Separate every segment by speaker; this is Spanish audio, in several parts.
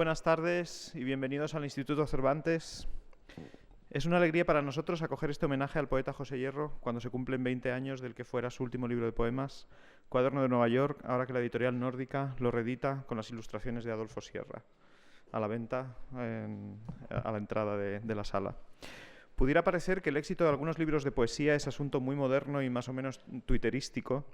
Speaker 1: buenas tardes y bienvenidos al Instituto Cervantes. Es una alegría para nosotros acoger este homenaje al poeta José Hierro cuando se cumplen 20 años del que fuera su último libro de poemas, Cuaderno de Nueva York, ahora que la editorial Nórdica lo reedita con las ilustraciones de Adolfo Sierra, a la venta a la entrada de la sala. Pudiera parecer que el éxito de algunos libros de poesía es asunto muy moderno y más o menos twitterístico,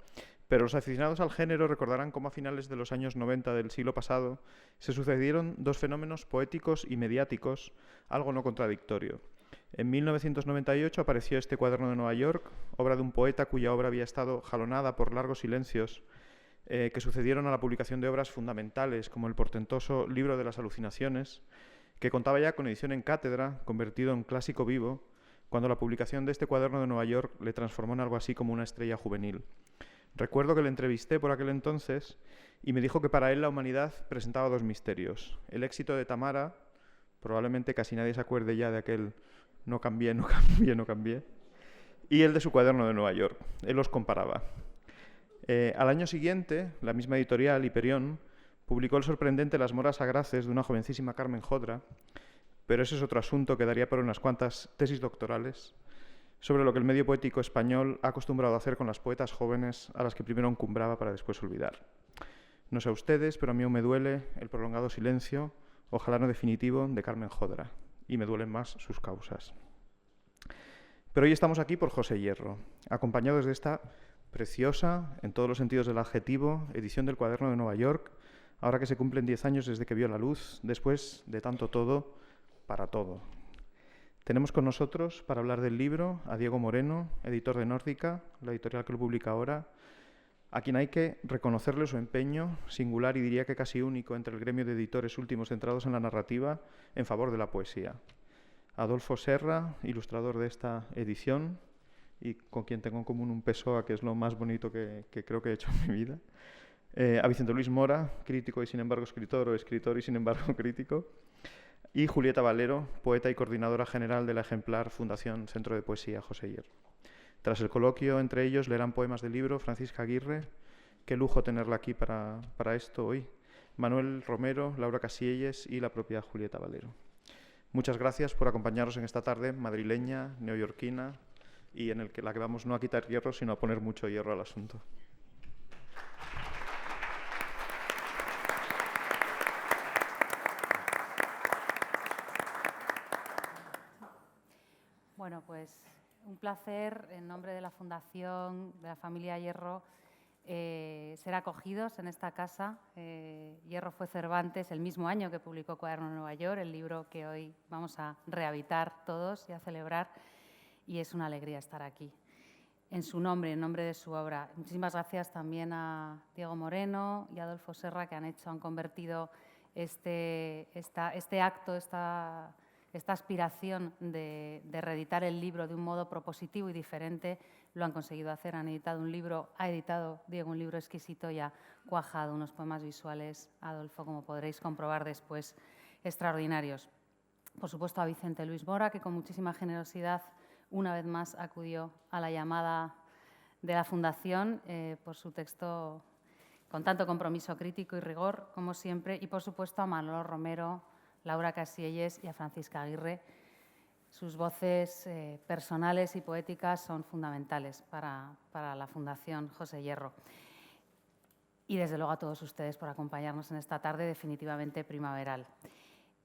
Speaker 1: pero los aficionados al género recordarán cómo a finales de los años 90 del siglo pasado se sucedieron dos fenómenos poéticos y mediáticos, algo no contradictorio. En 1998 apareció este Cuaderno de Nueva York, obra de un poeta cuya obra había estado jalonada por largos silencios que sucedieron a la publicación de obras fundamentales como el portentoso Libro de las Alucinaciones, que contaba ya con edición en cátedra, convertido en clásico vivo, cuando la publicación de este Cuaderno de Nueva York le transformó en algo así como una estrella juvenil. Recuerdo que le entrevisté por aquel entonces y me dijo que para él la humanidad presentaba dos misterios. El éxito de Tamara, probablemente casi nadie se acuerde ya de aquel no cambié, no cambié, no cambié, y el de su Cuaderno de Nueva York. Él los comparaba. Al año siguiente, la misma editorial, Hiperión, publicó el sorprendente Las moras agraces de una jovencísima Carmen Jodra, pero ese es otro asunto que daría para unas cuantas tesis doctorales sobre lo que el medio poético español ha acostumbrado a hacer con las poetas jóvenes a las que primero encumbraba para después olvidar. No sé a ustedes, pero a mí aún me duele el prolongado silencio, ojalá no definitivo, de Carmen Jodra, y me duelen más sus causas. Pero hoy estamos aquí por José Hierro, acompañados de esta preciosa, en todos los sentidos del adjetivo, edición del Cuaderno de Nueva York, ahora que se cumplen 10 años desde que vio la luz, después de tanto todo, para todo. Tenemos con nosotros, para hablar del libro, a Diego Moreno, editor de Nórdica, la editorial que lo publica ahora, a quien hay que reconocerle su empeño, singular y diría que casi único entre el gremio de editores últimos centrados en la narrativa, en favor de la poesía. Adolfo Serra, ilustrador de esta edición, y con quien tengo en común un Pessoa, que es lo más bonito que creo que he hecho en mi vida. A Vicente Luis Mora, crítico y sin embargo escritor, o escritor y sin embargo crítico. Y Julieta Valero, poeta y coordinadora general de la ejemplar Fundación Centro de Poesía José Hierro. Tras el coloquio, entre ellos, leerán poemas del libro Francisca Aguirre. Qué lujo tenerla aquí para esto hoy. Manuel Romero, Laura Casielles y la propia Julieta Valero. Muchas gracias por acompañarnos en esta tarde madrileña, neoyorquina, y en la que vamos no a quitar hierro, sino a poner mucho hierro al asunto.
Speaker 2: Bueno, pues un placer en nombre de la Fundación, de la familia Hierro, ser acogidos en esta casa. Hierro fue Cervantes el mismo año que publicó Cuaderno de Nueva York, el libro que hoy vamos a rehabitar todos y a celebrar, y es una alegría estar aquí. En su nombre, en nombre de su obra. Muchísimas gracias también a Diego Moreno y a Adolfo Serra, que han convertido este acto, esta aspiración de reeditar el libro de un modo propositivo y diferente, lo han conseguido hacer. Han editado un libro, ha editado Diego un libro exquisito y ha cuajado unos poemas visuales, Adolfo, como podréis comprobar después, extraordinarios. Por supuesto, a Vicente Luis Mora, que con muchísima generosidad una vez más acudió a la llamada de la Fundación por su texto con tanto compromiso crítico y rigor, como siempre, y por supuesto a Manolo Romero, Laura Casielles y a Francisca Aguirre. Sus voces personales y poéticas son fundamentales para la Fundación José Hierro. Y desde luego a todos ustedes por acompañarnos en esta tarde definitivamente primaveral.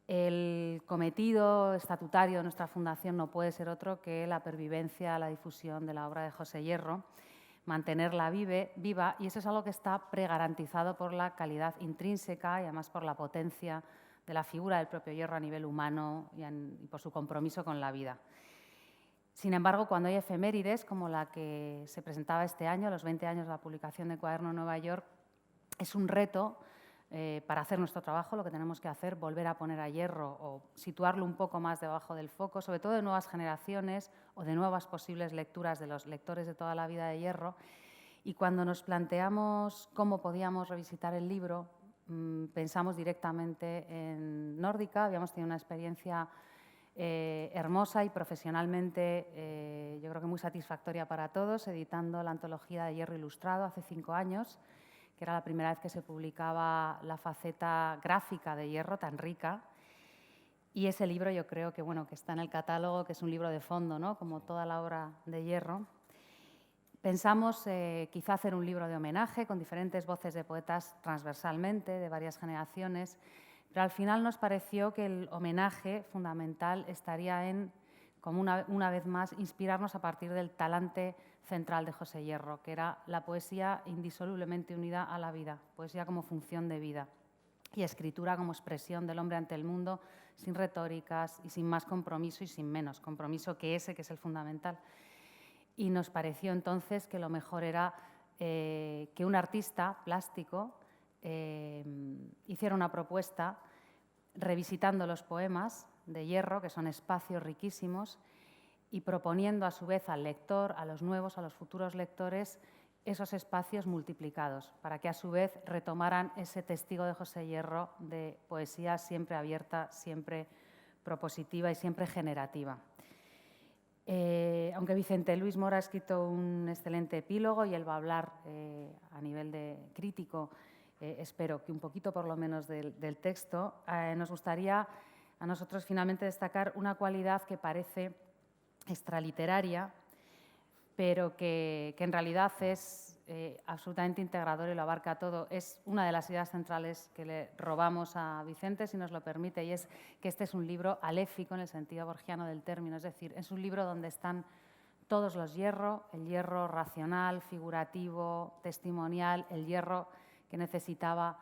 Speaker 2: El cometido estatutario de nuestra Fundación no puede ser otro que la pervivencia, la difusión de la obra de José Hierro, mantenerla viva, y eso es algo que está pregarantizado por la calidad intrínseca y además por la potencia de la figura del propio Hierro a nivel humano y por su compromiso con la vida. Sin embargo, cuando hay efemérides como la que se presentaba este año, los 20 años de la publicación de Cuaderno de Nueva York, es un reto para hacer nuestro trabajo. Lo que tenemos que hacer, volver a poner a Hierro o situarlo un poco más debajo del foco, sobre todo de nuevas generaciones o de nuevas posibles lecturas de los lectores de toda la vida de Hierro. Y cuando nos planteamos cómo podíamos revisitar el libro, pensamos directamente en Nórdica. Habíamos tenido una experiencia hermosa y profesionalmente yo creo que muy satisfactoria para todos, editando la antología de Hierro Ilustrado hace 5 años, que era la primera vez que se publicaba la faceta gráfica de Hierro tan rica. Y ese libro yo creo que, bueno, que está en el catálogo, que es un libro de fondo, ¿no? Como toda la obra de Hierro. Pensamos quizá hacer un libro de homenaje con diferentes voces de poetas transversalmente, de varias generaciones, pero al final nos pareció que el homenaje fundamental estaría en, como una vez más, inspirarnos a partir del talante central de José Hierro, que era la poesía indisolublemente unida a la vida, poesía como función de vida y escritura como expresión del hombre ante el mundo, sin retóricas y sin más compromiso y sin menos compromiso que ese, que es el fundamental. Y nos pareció entonces que lo mejor era que un artista plástico hiciera una propuesta revisitando los poemas de Hierro, que son espacios riquísimos, y proponiendo a su vez al lector, a los nuevos, a los futuros lectores, esos espacios multiplicados, para que a su vez retomaran ese testigo de José Hierro de poesía siempre abierta, siempre propositiva y siempre generativa. Aunque Vicente Luis Mora ha escrito un excelente epílogo y él va a hablar a nivel de crítico, espero que un poquito por lo menos del texto, nos gustaría a nosotros finalmente destacar una cualidad que parece extraliteraria, pero que en realidad es absolutamente integrador y lo abarca todo. Es una de las ideas centrales que le robamos a Vicente, si nos lo permite, y es que este es un libro aléfico en el sentido borgiano del término, es decir, es un libro donde están todos los hierros, el hierro racional, figurativo, testimonial, el hierro que necesitaba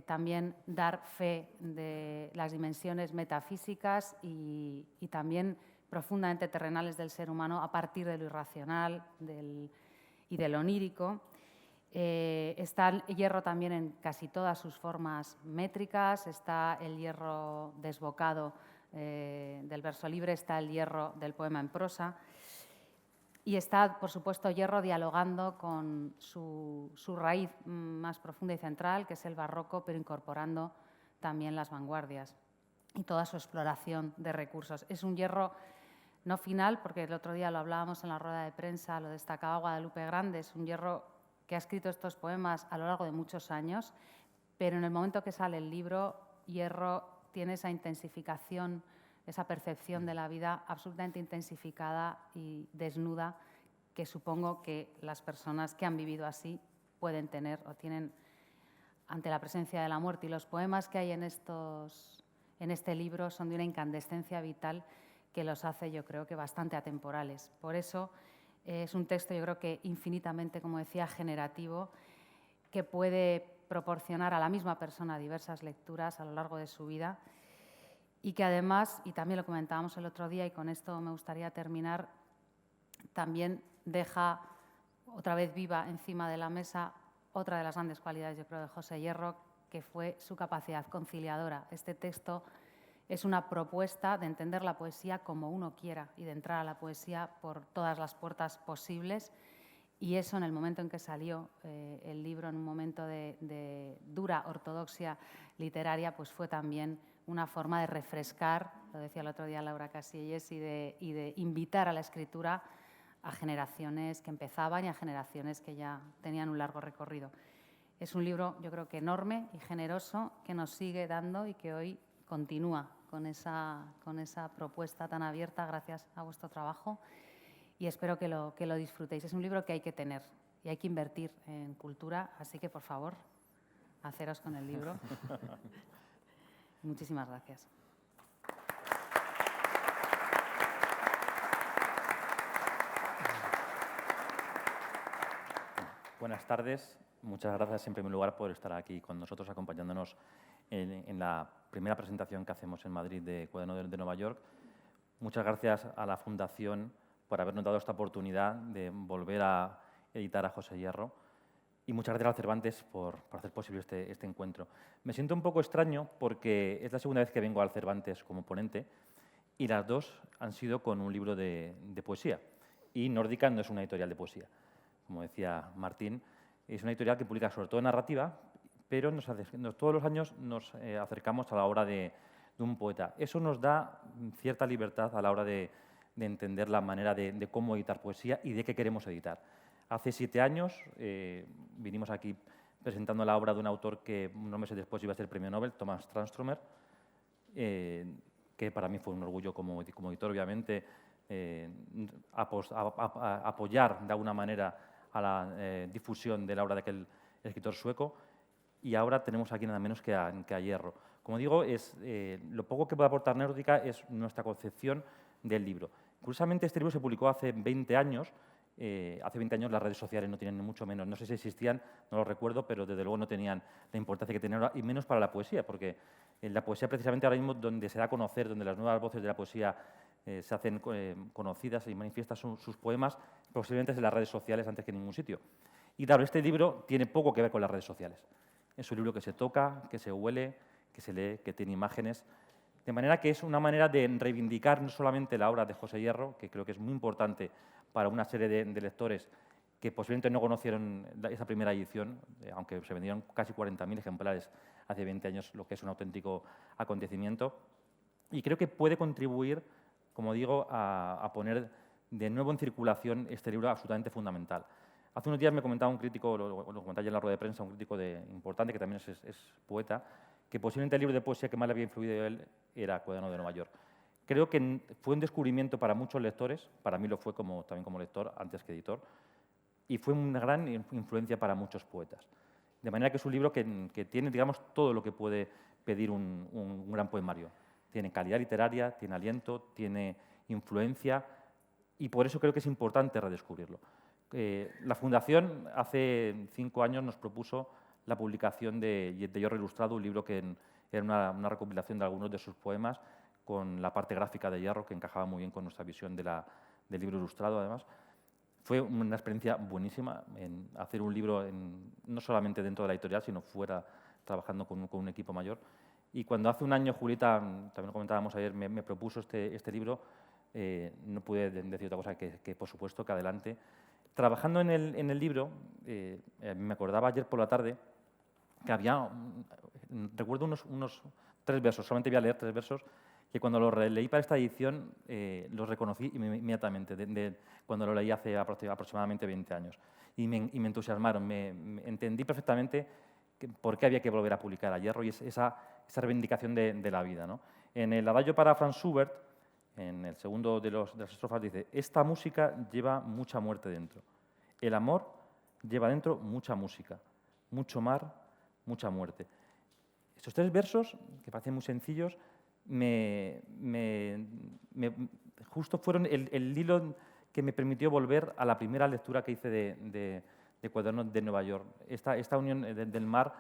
Speaker 2: también dar fe de las dimensiones metafísicas y también profundamente terrenales del ser humano a partir de lo irracional y de lo onírico. Está el hierro también en casi todas sus formas métricas, está el hierro desbocado del verso libre, está el hierro del poema en prosa y está, por supuesto, Hierro dialogando con su raíz más profunda y central, que es el barroco, pero incorporando también las vanguardias y toda su exploración de recursos. Es un Hierro no final, porque el otro día lo hablábamos en la rueda de prensa, lo destacaba Guadalupe Grande, es un Hierro que ha escrito estos poemas a lo largo de muchos años, pero en el momento que sale el libro, Hierro tiene esa intensificación, esa percepción de la vida absolutamente intensificada y desnuda que supongo que las personas que han vivido así pueden tener o tienen ante la presencia de la muerte. Y los poemas que hay en este libro son de una incandescencia vital que los hace, yo creo que bastante atemporales. Por eso es un texto, yo creo que infinitamente, como decía, generativo, que puede proporcionar a la misma persona diversas lecturas a lo largo de su vida y que además, y también lo comentábamos el otro día y con esto me gustaría terminar, también deja otra vez viva encima de la mesa otra de las grandes cualidades, yo creo, de José Hierro, que fue su capacidad conciliadora. Este texto es una propuesta de entender la poesía como uno quiera y de entrar a la poesía por todas las puertas posibles. Y eso, en el momento en que salió el libro, en un momento de dura ortodoxia literaria, pues fue también una forma de refrescar, lo decía el otro día Laura Casillas, y de invitar a la escritura a generaciones que empezaban y a generaciones que ya tenían un largo recorrido. Es un libro, yo creo que enorme y generoso, que nos sigue dando y que hoy continúa con esa propuesta tan abierta gracias a vuestro trabajo y espero que lo disfrutéis. Es un libro que hay que tener y hay que invertir en cultura, así que, por favor, haceros con el libro. Muchísimas gracias.
Speaker 3: Buenas tardes. Muchas gracias en primer lugar por estar aquí con nosotros acompañándonos en la primera presentación que hacemos en Madrid de Cuaderno de Nueva York. Muchas gracias a la Fundación por habernos dado esta oportunidad de volver a editar a José Hierro y muchas gracias al Cervantes por hacer posible este encuentro. Me siento un poco extraño porque es la segunda vez que vengo al Cervantes como ponente y las dos han sido con un libro de poesía. Y Nórdica no es una editorial de poesía, como decía Martín, es una editorial que publica sobre todo narrativa, pero todos los años nos acercamos a la obra de un poeta. Eso nos da cierta libertad a la hora de entender la manera de cómo editar poesía y de qué queremos editar. Hace 7 años vinimos aquí presentando la obra de un autor que unos meses después iba a ser premio Nobel, Thomas Tranströmer, que para mí fue un orgullo como editor, obviamente, apoyar de alguna manera a la difusión de la obra de aquel escritor sueco. Y ahora tenemos aquí nada menos que a Hierro. Como digo, lo poco que puede aportar Néutica es nuestra concepción del libro. Curiosamente, este libro se publicó hace 20 años. Hace 20 años las redes sociales no tenían ni mucho menos, no sé si existían, no lo recuerdo, pero desde luego no tenían la importancia que tienen ahora, y menos para la poesía, porque en la poesía precisamente ahora mismo donde se da a conocer, donde las nuevas voces de la poesía se hacen conocidas y manifiestan sus poemas, posiblemente es en las redes sociales antes que en ningún sitio. Y claro, este libro tiene poco que ver con las redes sociales. Es un libro que se toca, que se huele, que se lee, que tiene imágenes. De manera que es una manera de reivindicar no solamente la obra de José Hierro, que creo que es muy importante para una serie de lectores que posiblemente no conocieron esa primera edición, aunque se vendieron casi 40.000 ejemplares hace 20 años, lo que es un auténtico acontecimiento. Y creo que puede contribuir, como digo, a poner de nuevo en circulación este libro absolutamente fundamental. Hace unos días me comentaba un crítico, lo comentaba ya en la rueda de prensa, un crítico importante que también es poeta, que posiblemente el libro de poesía que más le había influido de él era Cuaderno de Nueva York. Creo que fue un descubrimiento para muchos lectores, para mí lo fue también como lector, antes que editor, y fue una gran influencia para muchos poetas. De manera que es un libro que tiene, digamos, todo lo que puede pedir un gran poemario. Tiene calidad literaria, tiene aliento, tiene influencia, y por eso creo que es importante redescubrirlo. La Fundación hace 5 años nos propuso la publicación de Hierro Ilustrado, un libro que era una recopilación de algunos de sus poemas, con la parte gráfica de Hierro, que encajaba muy bien con nuestra visión del libro ilustrado, además. Fue una experiencia buenísima en hacer un libro, no solamente dentro de la editorial, sino fuera, trabajando con un equipo mayor. Y cuando hace un año Julieta, también lo comentábamos ayer, me propuso este libro, no pude decir otra cosa que por supuesto, que adelante. Trabajando en el libro, me acordaba ayer por la tarde que había, recuerdo unos 3 versos, solamente voy a leer 3 versos, que cuando los leí para esta edición los reconocí inmediatamente, cuando lo leí hace aproximadamente 20 años. Y me entusiasmaron, me entendí perfectamente por qué había que volver a publicar a Hierro y esa reivindicación de la vida, ¿no? En el adagio para Franz Schubert, en el segundo de las estrofas, dice: esta música lleva mucha muerte dentro. El amor lleva dentro mucha música, mucho mar, mucha muerte. Estos 3 versos, que parecen muy sencillos, justo fueron el hilo que me permitió volver a la primera lectura que hice de Cuaderno de Nueva York. Esta unión del mar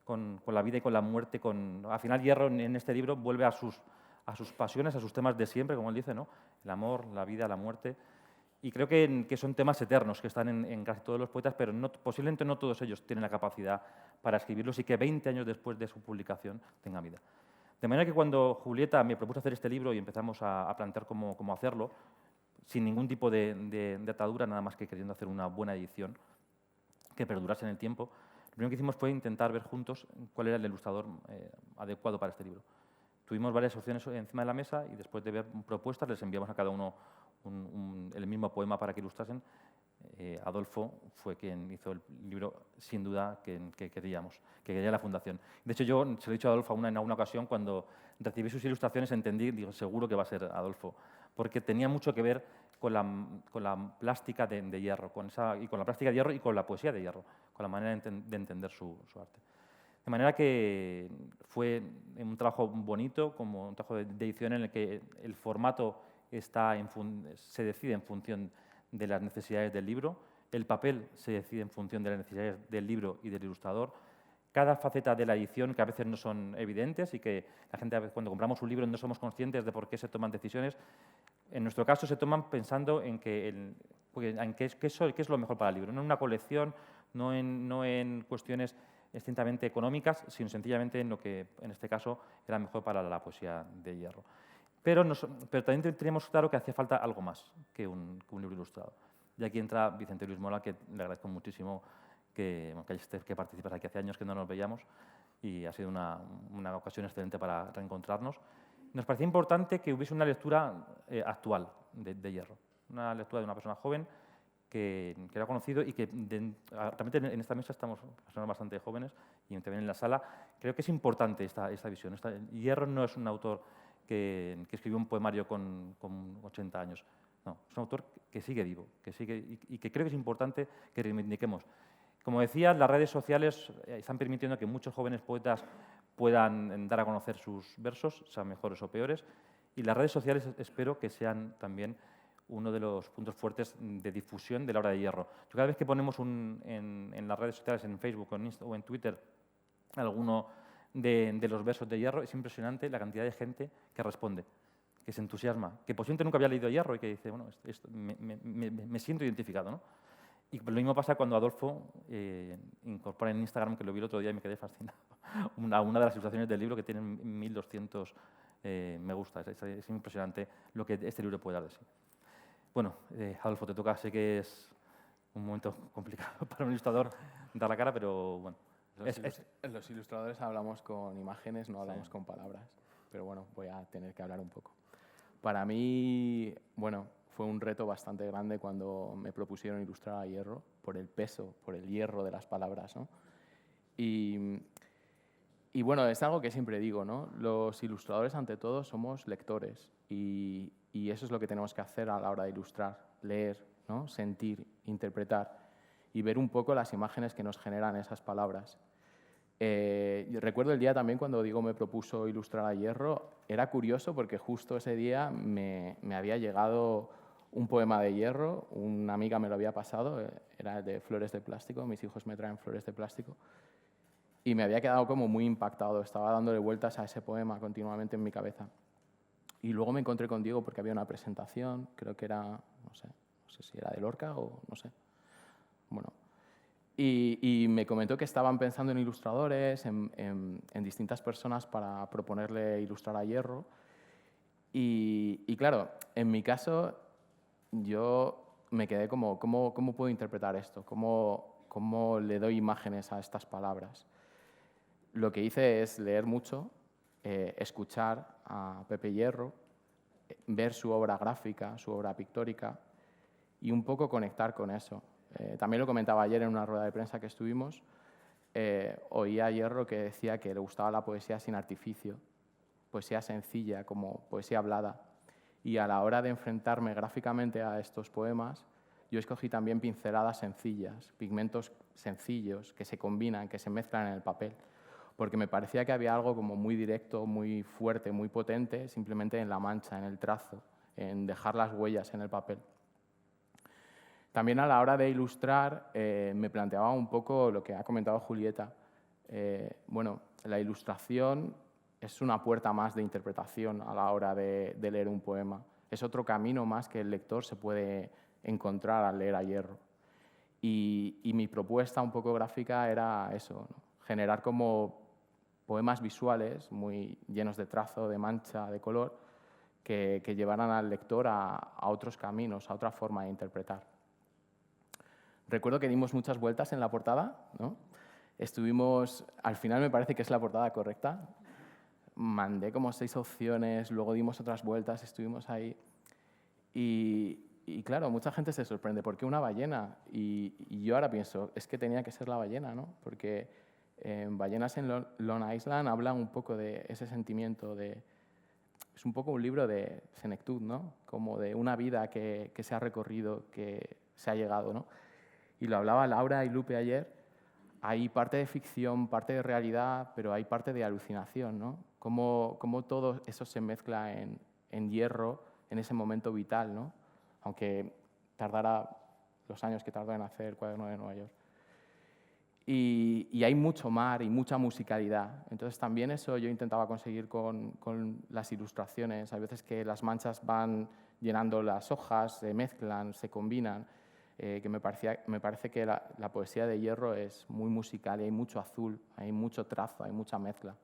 Speaker 3: con la vida y con la muerte. Al final, Hierro en este libro vuelve a sus pasiones, a sus temas de siempre, como él dice, ¿no? El amor, la vida, la muerte. Y creo que son temas eternos que están en casi todos los poetas, pero posiblemente no todos ellos tienen la capacidad para escribirlos y que 20 años después de su publicación tenga vida. De manera que cuando Julieta me propuso hacer este libro y empezamos a plantear cómo hacerlo, sin ningún tipo de atadura, nada más que queriendo hacer una buena edición que perdurase en el tiempo, lo primero que hicimos fue intentar ver juntos cuál era el ilustrador adecuado para este libro. Tuvimos varias opciones encima de la mesa y después de ver propuestas les enviamos a cada uno el mismo poema para que ilustrasen. Adolfo fue quien hizo el libro, sin duda, que queríamos, que quería la Fundación. De hecho, yo se lo he dicho a Adolfo en alguna ocasión, cuando recibí sus ilustraciones entendí, digo, seguro que va a ser Adolfo, porque tenía mucho que ver con la plástica de Hierro, y con la plástica de Hierro y con la poesía de Hierro, con la manera de entender su arte. De manera que fue un trabajo bonito, como un trabajo de edición en el que el formato se decide en función de las necesidades del libro, el papel se decide en función de las necesidades del libro y del ilustrador, cada faceta de la edición, que a veces no son evidentes y que la gente, cuando compramos un libro, no somos conscientes de por qué se toman decisiones. En nuestro caso se toman pensando en qué es lo mejor para el libro, no en una colección, no en cuestiones estrictamente económicas, sino sencillamente en lo que en este caso era mejor para la poesía de Hierro. Pero también teníamos claro que hacía falta algo más que un libro ilustrado. Y aquí entra Vicente Luis Mola, que le agradezco muchísimo que participas aquí. Hace años que no nos veíamos y ha sido una ocasión excelente para reencontrarnos. Nos parecía importante que hubiese una lectura actual de Hierro, una lectura de una persona joven que lo ha conocido y que realmente en esta mesa estamos personas bastante jóvenes y también en la sala. Creo que es importante esta visión. Hierro no es un autor que escribió un poemario con 80 años. No, es un autor que sigue vivo, y que creo que es importante que reivindiquemos. Como decía, las redes sociales están permitiendo que muchos jóvenes poetas puedan dar a conocer sus versos, sean mejores o peores, y las redes sociales espero que sean también uno de los puntos fuertes de difusión de la obra de Hierro. Yo cada vez que ponemos en las redes sociales, en Facebook o en Twitter, alguno de los versos de Hierro, es impresionante la cantidad de gente que responde, que se entusiasma, que posiblemente nunca había leído Hierro y que dice, bueno, me siento identificado, ¿no? Y lo mismo pasa cuando Adolfo incorpora en Instagram, que lo vi el otro día y me quedé fascinado, una de las ilustraciones del libro que tienen 1200 me gusta. Es impresionante lo que este libro puede dar de sí. Bueno, Adolfo, te toca. Sé que es un momento complicado para un ilustrador dar la cara, pero bueno.
Speaker 4: Los ilustradores hablamos con imágenes, no hablamos con palabras. Pero bueno, voy a tener que hablar un poco. Para mí, bueno, fue un reto bastante grande cuando me propusieron ilustrar a Hierro, por el peso, por el hierro de las palabras, ¿no? Y bueno, es algo que siempre digo, ¿no? Los ilustradores, ante todo, somos lectores y eso es lo que tenemos que hacer a la hora de ilustrar, leer, ¿no? Sentir, interpretar y ver un poco las imágenes que nos generan esas palabras. Recuerdo el día también cuando Diego me propuso ilustrar a Hierro, era curioso porque justo ese día me había llegado un poema de Hierro, una amiga me lo había pasado, era de Flores de Plástico, mis hijos me traen flores de plástico, y me había quedado como muy impactado, estaba dándole vueltas a ese poema continuamente en mi cabeza. Y luego me encontré con Diego porque había una presentación, creo que era, no sé si era de Lorca o no sé. Bueno, y me comentó que estaban pensando en ilustradores, en distintas personas para proponerle ilustrar a Hierro. Y claro, en mi caso, yo me quedé como, ¿cómo puedo interpretar esto? ¿Cómo le doy imágenes a estas palabras? Lo que hice es leer mucho, escuchar a Pepe Hierro, ver su obra gráfica, su obra pictórica y un poco conectar con eso. También lo comentaba ayer en una rueda de prensa que estuvimos, oí a Hierro que decía que le gustaba la poesía sin artificio, poesía sencilla, como poesía hablada. Y a la hora de enfrentarme gráficamente a estos poemas, yo escogí también pinceladas sencillas, pigmentos sencillos que se combinan, que se mezclan en el papel, porque me parecía que había algo como muy directo, muy fuerte, muy potente, simplemente en la mancha, en el trazo, en dejar las huellas en el papel. También a la hora de ilustrar me planteaba un poco lo que ha comentado Julieta. Bueno, la ilustración es una puerta más de interpretación a la hora de leer un poema. Es otro camino más que el lector se puede encontrar al leer a Hierro. Y mi propuesta un poco gráfica era eso, ¿no? Generar como poemas visuales muy llenos de trazo, de mancha, de color, que llevaran al lector a otros caminos, a otra forma de interpretar. Recuerdo que dimos muchas vueltas en la portada, ¿no? Estuvimos, al final me parece que es la portada correcta, mandé como 6 opciones, luego dimos otras vueltas, estuvimos ahí y claro, mucha gente se sorprende, ¿por qué una ballena? Y yo ahora pienso, es que tenía que ser la ballena, ¿no? Porque Ballenas en Long Island hablan un poco de ese sentimiento, es un poco un libro de senectud, ¿no? Como de una vida que se ha recorrido, que se ha llegado, ¿no? Y lo hablaba Laura y Lupe ayer, hay parte de ficción, parte de realidad, pero hay parte de alucinación, ¿no? Cómo todo eso se mezcla en Hierro, en ese momento vital, ¿no? Aunque tardara los años que tardó en hacer el Cuaderno de Nueva York. Y hay mucho mar y mucha musicalidad. Entonces también eso yo intentaba conseguir con las ilustraciones. Hay veces que las manchas van llenando las hojas, se mezclan, se combinan. Que me parece que la poesía de Hierro es muy musical y hay mucho azul, hay mucho trazo, hay mucha mezcla.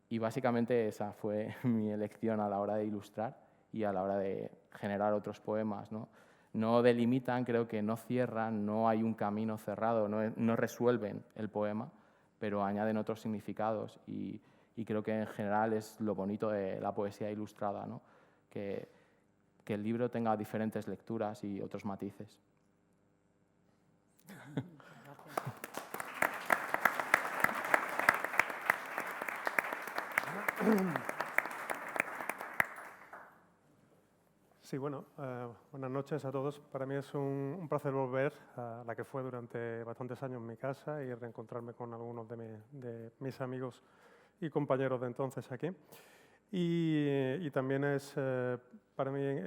Speaker 4: Y básicamente esa fue mi elección a la hora de ilustrar y a la hora de generar otros poemas, ¿no? No delimitan, creo que no cierran, no hay un camino cerrado, no resuelven el poema, pero añaden otros significados y creo que en general es lo bonito de la poesía ilustrada, ¿no? Que el libro tenga diferentes lecturas y otros matices.
Speaker 5: Sí, bueno, buenas noches a todos. Para mí es un placer volver a la que fue durante bastantes años mi casa y reencontrarme con algunos de mis amigos y compañeros de entonces aquí. Y también es para mí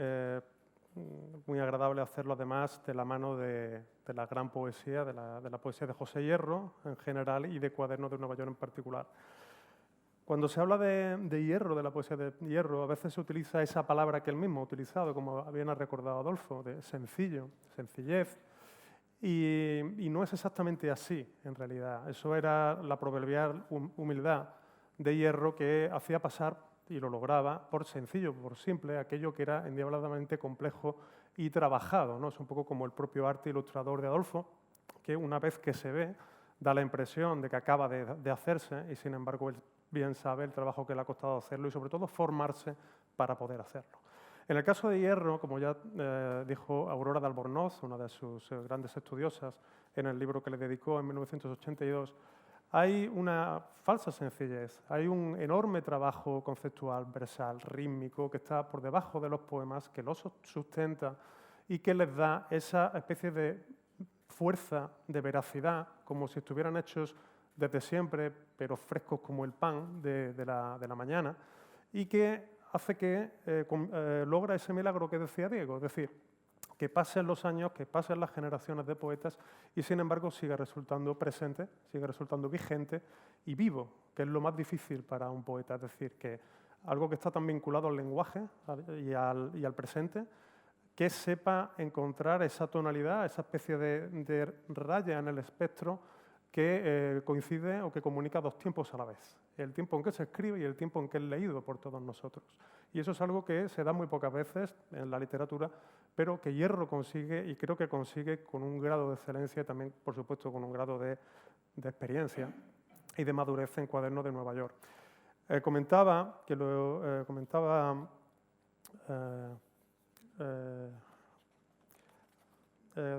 Speaker 5: muy agradable hacerlo además de la mano de la gran poesía, de la poesía de José Hierro en general y de Cuadernos de Nueva York en particular. Cuando se habla de Hierro, de la poesía de Hierro, a veces se utiliza esa palabra que él mismo ha utilizado, como bien ha recordado Adolfo, de sencillo, sencillez, y no es exactamente así, en realidad. Eso era la proverbial humildad de Hierro que hacía pasar, y lo lograba, por sencillo, por simple, aquello que era endiabladamente complejo y trabajado, ¿no? Es un poco como el propio arte ilustrador de Adolfo, que una vez que se ve, da la impresión de que acaba de hacerse, y sin embargo él bien sabe el trabajo que le ha costado hacerlo y sobre todo formarse para poder hacerlo. En el caso de Hierro, como ya dijo Aurora de Albornoz, una de sus grandes estudiosas, en el libro que le dedicó en 1982, hay una falsa sencillez, hay un enorme trabajo conceptual, versal, rítmico, que está por debajo de los poemas, que los sustenta y que les da esa especie de fuerza, de veracidad, como si estuvieran hechos desde siempre, pero frescos como el pan de la mañana, y que hace que logra ese milagro que decía Diego, es decir, que pasen los años, que pasen las generaciones de poetas y sin embargo sigue resultando presente, sigue resultando vigente y vivo, que es lo más difícil para un poeta, es decir, que algo que está tan vinculado al lenguaje y al presente, que sepa encontrar esa tonalidad, esa especie de raya en el espectro que coincide o que comunica dos tiempos a la vez, el tiempo en que se escribe y el tiempo en que es leído por todos nosotros. Y eso es algo que se da muy pocas veces en la literatura, pero que Hierro consigue y creo que consigue con un grado de excelencia y también, por supuesto, con un grado de experiencia y de madurez en Cuadernos de Nueva York. Comentaba,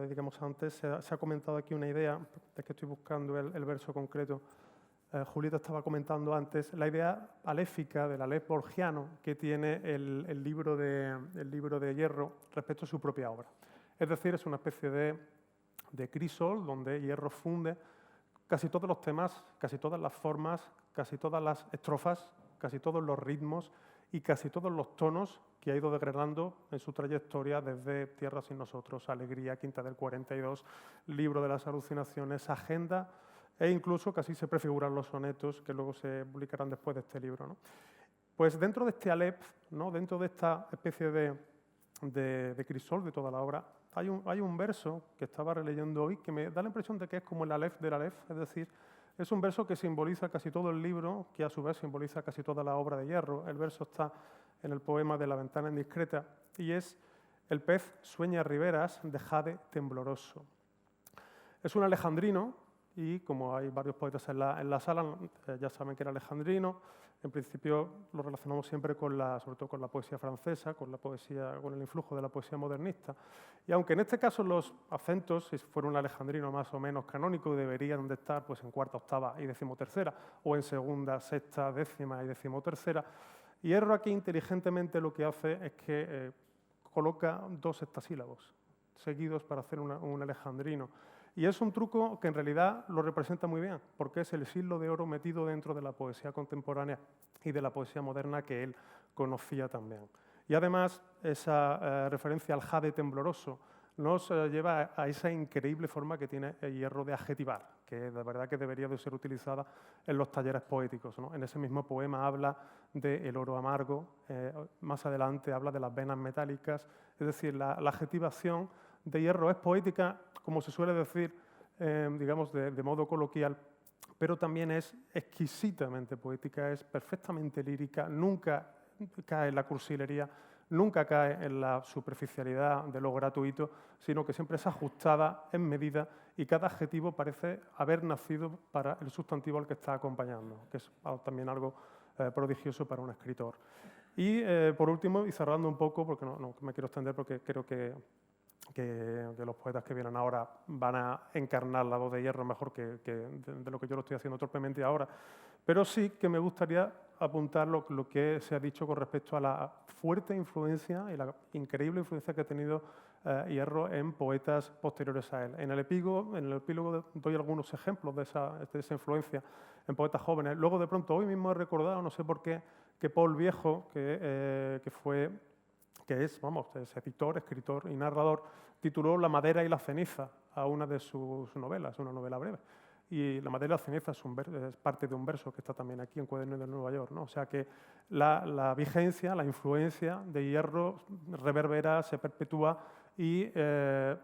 Speaker 5: digamos antes, se ha comentado aquí una idea, es que estoy buscando el verso concreto. Julieta estaba comentando antes la idea aléfica del Aleph borgiano que tiene el libro de Hierro respecto a su propia obra. Es decir, es una especie de crisol donde Hierro funde casi todos los temas, casi todas las formas, casi todas las estrofas, casi todos los ritmos y casi todos los tonos que ha ido degradando en su trayectoria desde Tierra sin nosotros, Alegría, Quinta del 42, Libro de las alucinaciones, Agenda, e incluso casi se prefiguran los sonetos que luego se publicarán después de este libro, ¿no? Pues dentro de este Aleph, ¿no? Dentro de esta especie de crisol de toda la obra, hay un verso que estaba releyendo hoy que me da la impresión de que es como el Aleph del Aleph, es decir, es un verso que simboliza casi todo el libro, que a su vez simboliza casi toda la obra de Hierro. El verso está en el poema de La ventana indiscreta y es: el pez sueña riberas de jade tembloroso. Es un alejandrino y como hay varios poetas en la sala, ya saben que era alejandrino. En principio lo relacionamos siempre sobre todo con la poesía francesa, con el influjo de la poesía modernista. Y aunque en este caso los acentos, si fuera un alejandrino más o menos canónico, deberían de estar pues, en cuarta, octava y decimotercera, o en segunda, sexta, décima y decimotercera, Hierro aquí inteligentemente lo que hace es que coloca dos hectasílabos seguidos para hacer un alejandrino. Y es un truco que en realidad lo representa muy bien, porque es el siglo de oro metido dentro de la poesía contemporánea y de la poesía moderna que él conocía también. Y además, esa referencia al jade tembloroso nos lleva a esa increíble forma que tiene Hierro de adjetivar, que de verdad que debería de ser utilizada en los talleres poéticos, ¿no? En ese mismo poema habla del oro amargo, más adelante habla de las venas metálicas, es decir, la adjetivación de Hierro es poética, como se suele decir, digamos, de modo coloquial, pero también es exquisitamente poética, es perfectamente lírica, nunca cae en la cursilería, nunca cae en la superficialidad de lo gratuito, sino que siempre es ajustada en medida y cada adjetivo parece haber nacido para el sustantivo al que está acompañando, que es también algo prodigioso para un escritor. Y por último, y cerrando un poco, porque no me quiero extender porque creo que que los poetas que vienen ahora van a encarnar la voz de Hierro mejor que de lo que yo lo estoy haciendo torpemente ahora. Pero sí que me gustaría apuntar lo que se ha dicho con respecto a la fuerte influencia y la increíble influencia que ha tenido Hierro en poetas posteriores a él. En el epílogo doy algunos ejemplos de esa influencia en poetas jóvenes. Luego, de pronto, hoy mismo he recordado, no sé por qué, que Paul Viejo, que es editor, escritor y narrador, tituló La madera y la ceniza a una de sus novelas, una novela breve. Y La madera y la ceniza es parte de un verso que está también aquí en Cuadernos de Nueva York, ¿no? O sea que la vigencia, la influencia de Hierro reverbera, se perpetúa y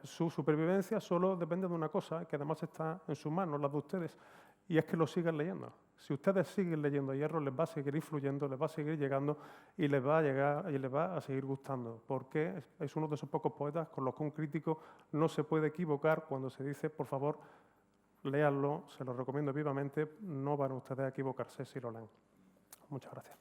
Speaker 5: su supervivencia solo depende de una cosa, que además está en sus manos, las de ustedes, y es que lo sigan leyendo. Si ustedes siguen leyendo Hierro, les va a seguir influyendo, les va a seguir llegando y les va a llegar y les va a seguir gustando, porque es uno de esos pocos poetas con los que un crítico no se puede equivocar cuando se dice, por favor, léanlo, se lo recomiendo vivamente, no van ustedes a equivocarse si lo leen. Muchas gracias.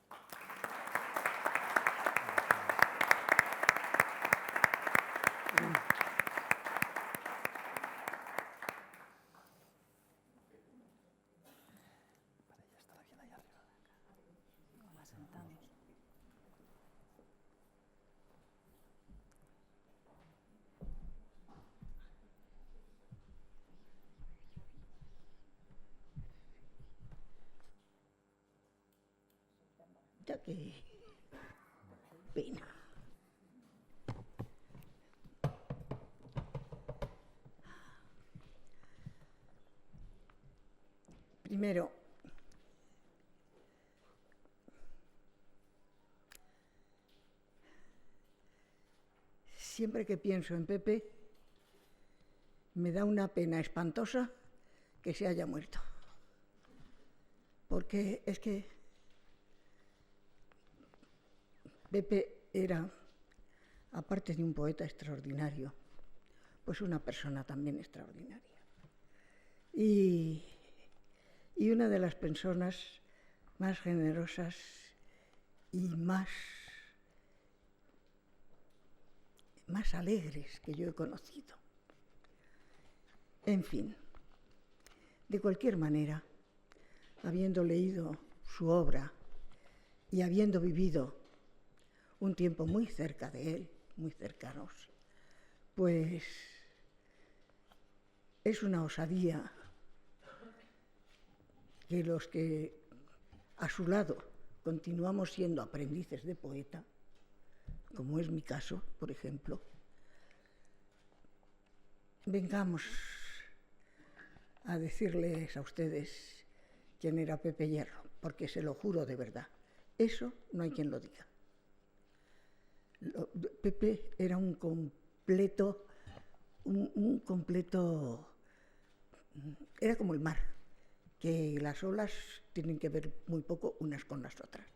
Speaker 6: Ya que pena. Primero, siempre que pienso en Pepe, me da una pena espantosa que se haya muerto. Porque es que Pepe era, aparte de un poeta extraordinario, pues una persona también extraordinaria. Y una de las personas más generosas y más alegres que yo he conocido. En fin, de cualquier manera, habiendo leído su obra y habiendo vivido un tiempo muy cerca de él, muy cercanos, pues es una osadía que los que a su lado continuamos siendo aprendices de poeta, como es mi caso, por ejemplo, vengamos a decirles a ustedes quién era Pepe Hierro, porque se lo juro de verdad, eso no hay quien lo diga. Pepe era un completo, era como el mar, que las olas tienen que ver muy poco unas con las otras.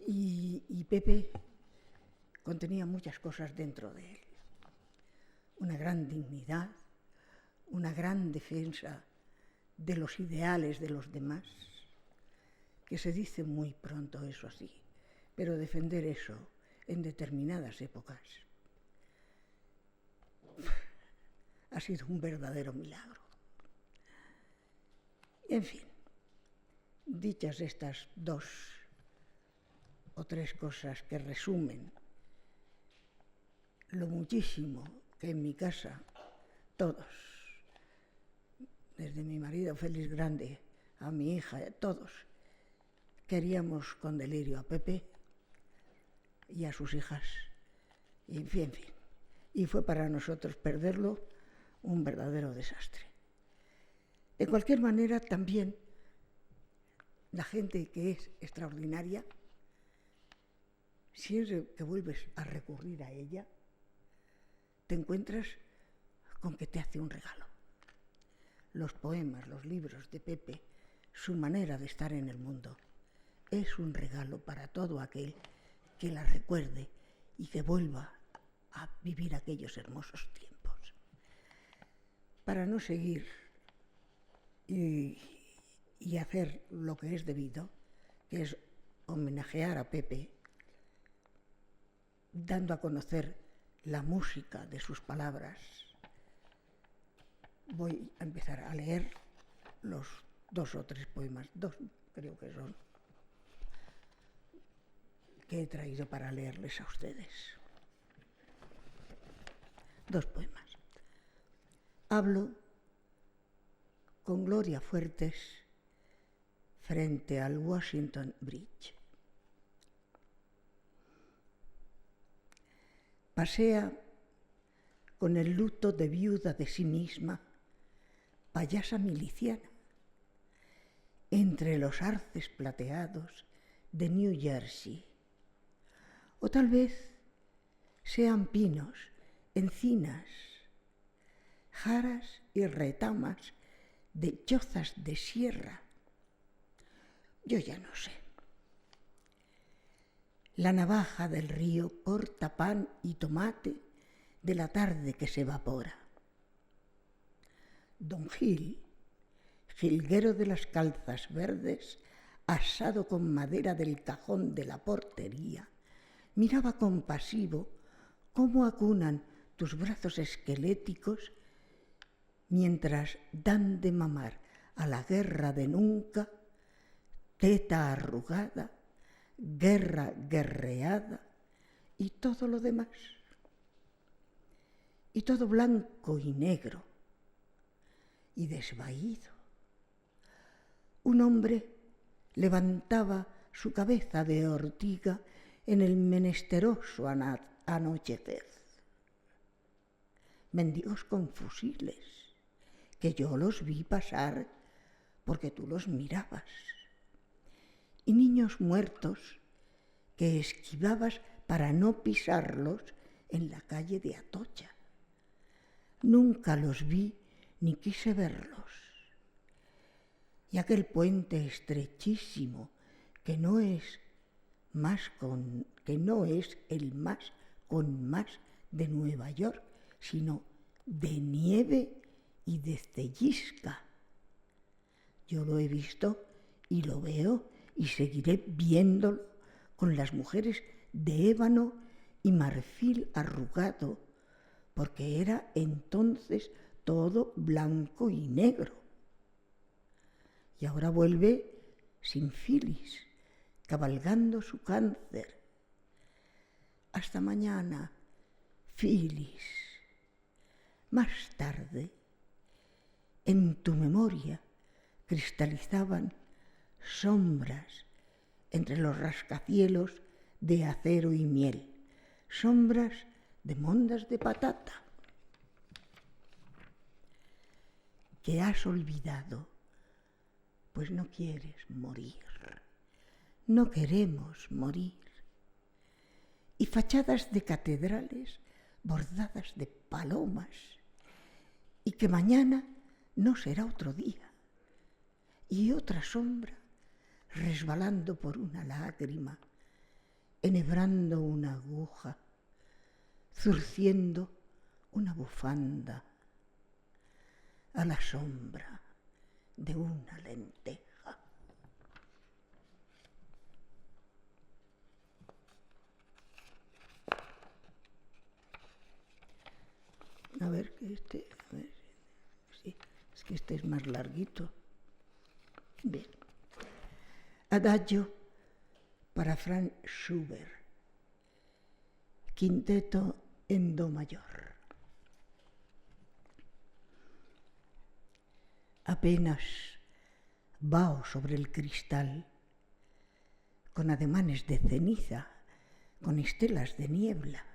Speaker 6: Y Pepe contenía muchas cosas dentro de él. Una gran dignidad, una gran defensa de los ideales de los demás, que se dice muy pronto eso así, pero defender eso en determinadas épocas ha sido un verdadero milagro. En fin, dichas estas 2 o 3 cosas que resumen lo muchísimo que en mi casa todos, desde mi marido Félix Grande a mi hija, todos queríamos con delirio a Pepe y a sus hijas, y en fin, y fue para nosotros perderlo un verdadero desastre. De cualquier manera, también la gente que es extraordinaria, siempre que vuelves a recurrir a ella, te encuentras con que te hace un regalo. Los poemas, los libros de Pepe, su manera de estar en el mundo, es un regalo para todo aquel que la recuerde y que vuelva a vivir aquellos hermosos tiempos. Para no seguir y hacer lo que es debido, que es homenajear a Pepe, dando a conocer la música de sus palabras, voy a empezar a leer los 2 o 3 poemas, 2 creo que son, que he traído para leerles a ustedes. 2 poemas. Hablo con Gloria Fuertes frente al Washington Bridge. Pasea con el luto de viuda de sí misma, payasa miliciana, entre los arces plateados de New Jersey. O tal vez sean pinos, encinas, jaras y retamas de chozas de sierra. Yo ya no sé. La navaja del río corta pan y tomate de la tarde que se evapora. Don Gil, jilguero de las calzas verdes, asado con madera del cajón de la portería, miraba compasivo cómo acunan tus brazos esqueléticos mientras dan de mamar a la guerra de nunca, teta arrugada, guerra guerreada y todo lo demás. Y todo blanco y negro y desvaído. Un hombre levantaba su cabeza de ortiga en el menesteroso anochecer. Mendigos con fusiles, que yo los vi pasar porque tú los mirabas. Y niños muertos que esquivabas para no pisarlos en la calle de Atocha. Nunca los vi ni quise verlos. Y aquel puente estrechísimo que no es el más con más de Nueva York, sino de nieve y de cellisca. Yo lo he visto y lo veo y seguiré viéndolo con las mujeres de ébano y marfil arrugado, porque era entonces todo blanco y negro. Y ahora vuelve sin filis, cabalgando su cáncer. Hasta mañana, Filis. Más tarde, en tu memoria cristalizaban sombras entre los rascacielos de acero y miel, sombras de mondas de patata que has olvidado, pues no quieres morir, no queremos morir. Y fachadas de catedrales bordadas de palomas, y que mañana no será otro día, y otra sombra resbalando por una lágrima, enhebrando una aguja, zurciendo una bufanda a la sombra de una lenteja. A ver, sí, es que este es más larguito. Bien. Adagio para Franz Schubert, quinteto en do mayor. Apenas vaho sobre el cristal, con ademanes de ceniza, con estelas de niebla.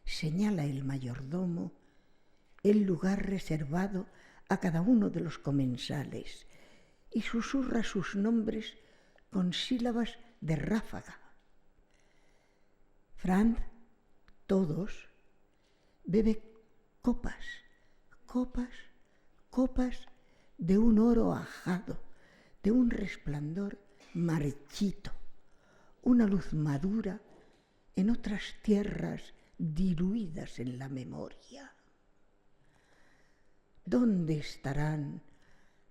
Speaker 6: Señala el mayordomo el lugar reservado a cada uno de los comensales y susurra sus nombres con sílabas de ráfaga. Franz, todos, bebe copas, copas, copas de un oro ajado, de un resplandor marchito, una luz madura en otras tierras diluidas en la memoria. ¿Dónde estarán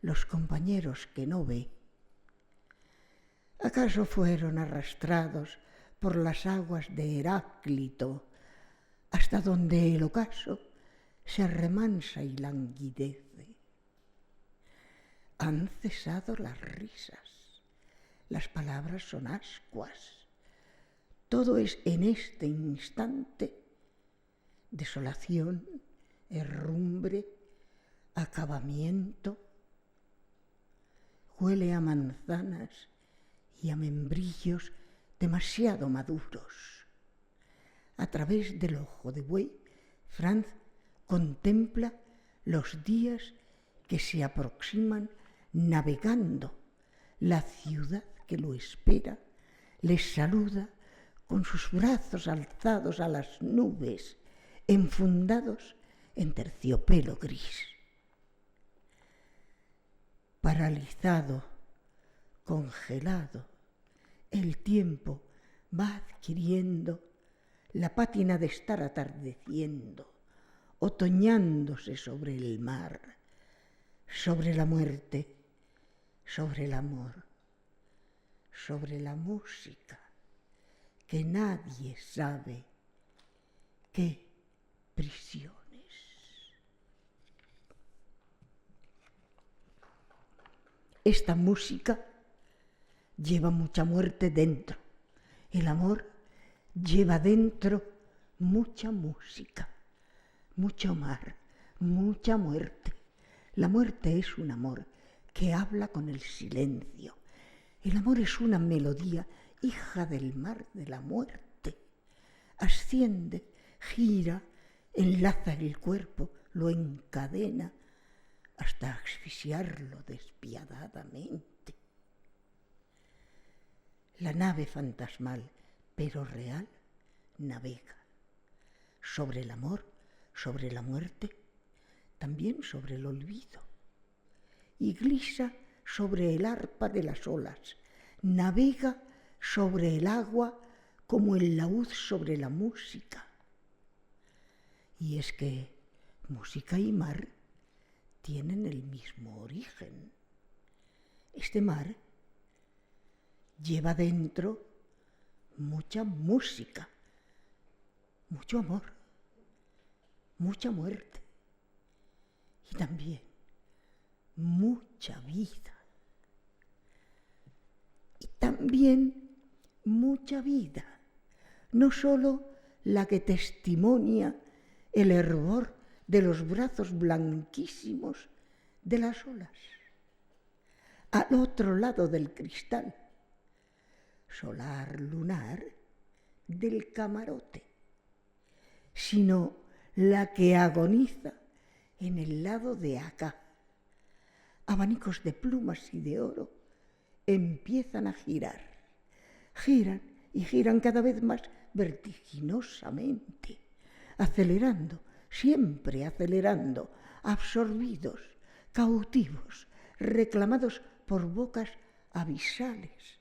Speaker 6: los compañeros que no ve? ¿Acaso fueron arrastrados por las aguas de Heráclito hasta donde el ocaso se remansa y languidece. Han cesado las risas, las palabras son ascuas, todo es en este instante desolación, herrumbre, acabamiento. Huele a manzanas y a membrillos demasiado maduros. A través del ojo de buey, Franz contempla los días que se aproximan navegando. La ciudad que lo espera les saluda con sus brazos alzados a las nubes, enfundados en terciopelo gris. Paralizado, congelado, el tiempo va adquiriendo la pátina de estar atardeciendo, otoñándose sobre el mar, sobre la muerte, sobre el amor, sobre la música, que nadie sabe qué prisiones. Esta música lleva mucha muerte dentro. El amor lleva dentro mucha música, mucho mar, mucha muerte. La muerte es un amor que habla con el silencio. El amor es una melodía, hija del mar de la muerte. Asciende, gira, enlaza el cuerpo, lo encadena hasta asfixiarlo despiadadamente. La nave fantasmal, pero real, navega sobre el amor, sobre la muerte, también sobre el olvido, y glisa sobre el arpa de las olas, navega sobre el agua como el laúd sobre la música. Y es que música y mar tienen el mismo origen. Este mar lleva dentro mucha música, mucho amor, mucha muerte y también mucha vida. Y también mucha vida, no solo la que testimonia el hervor de los brazos blanquísimos de las olas. Al otro lado del cristal, solar, lunar, del camarote, sino la que agoniza en el lado de acá. Abanicos de plumas y de oro empiezan a girar. Giran y giran cada vez más vertiginosamente, acelerando, siempre acelerando, absorbidos, cautivos, reclamados por bocas abisales,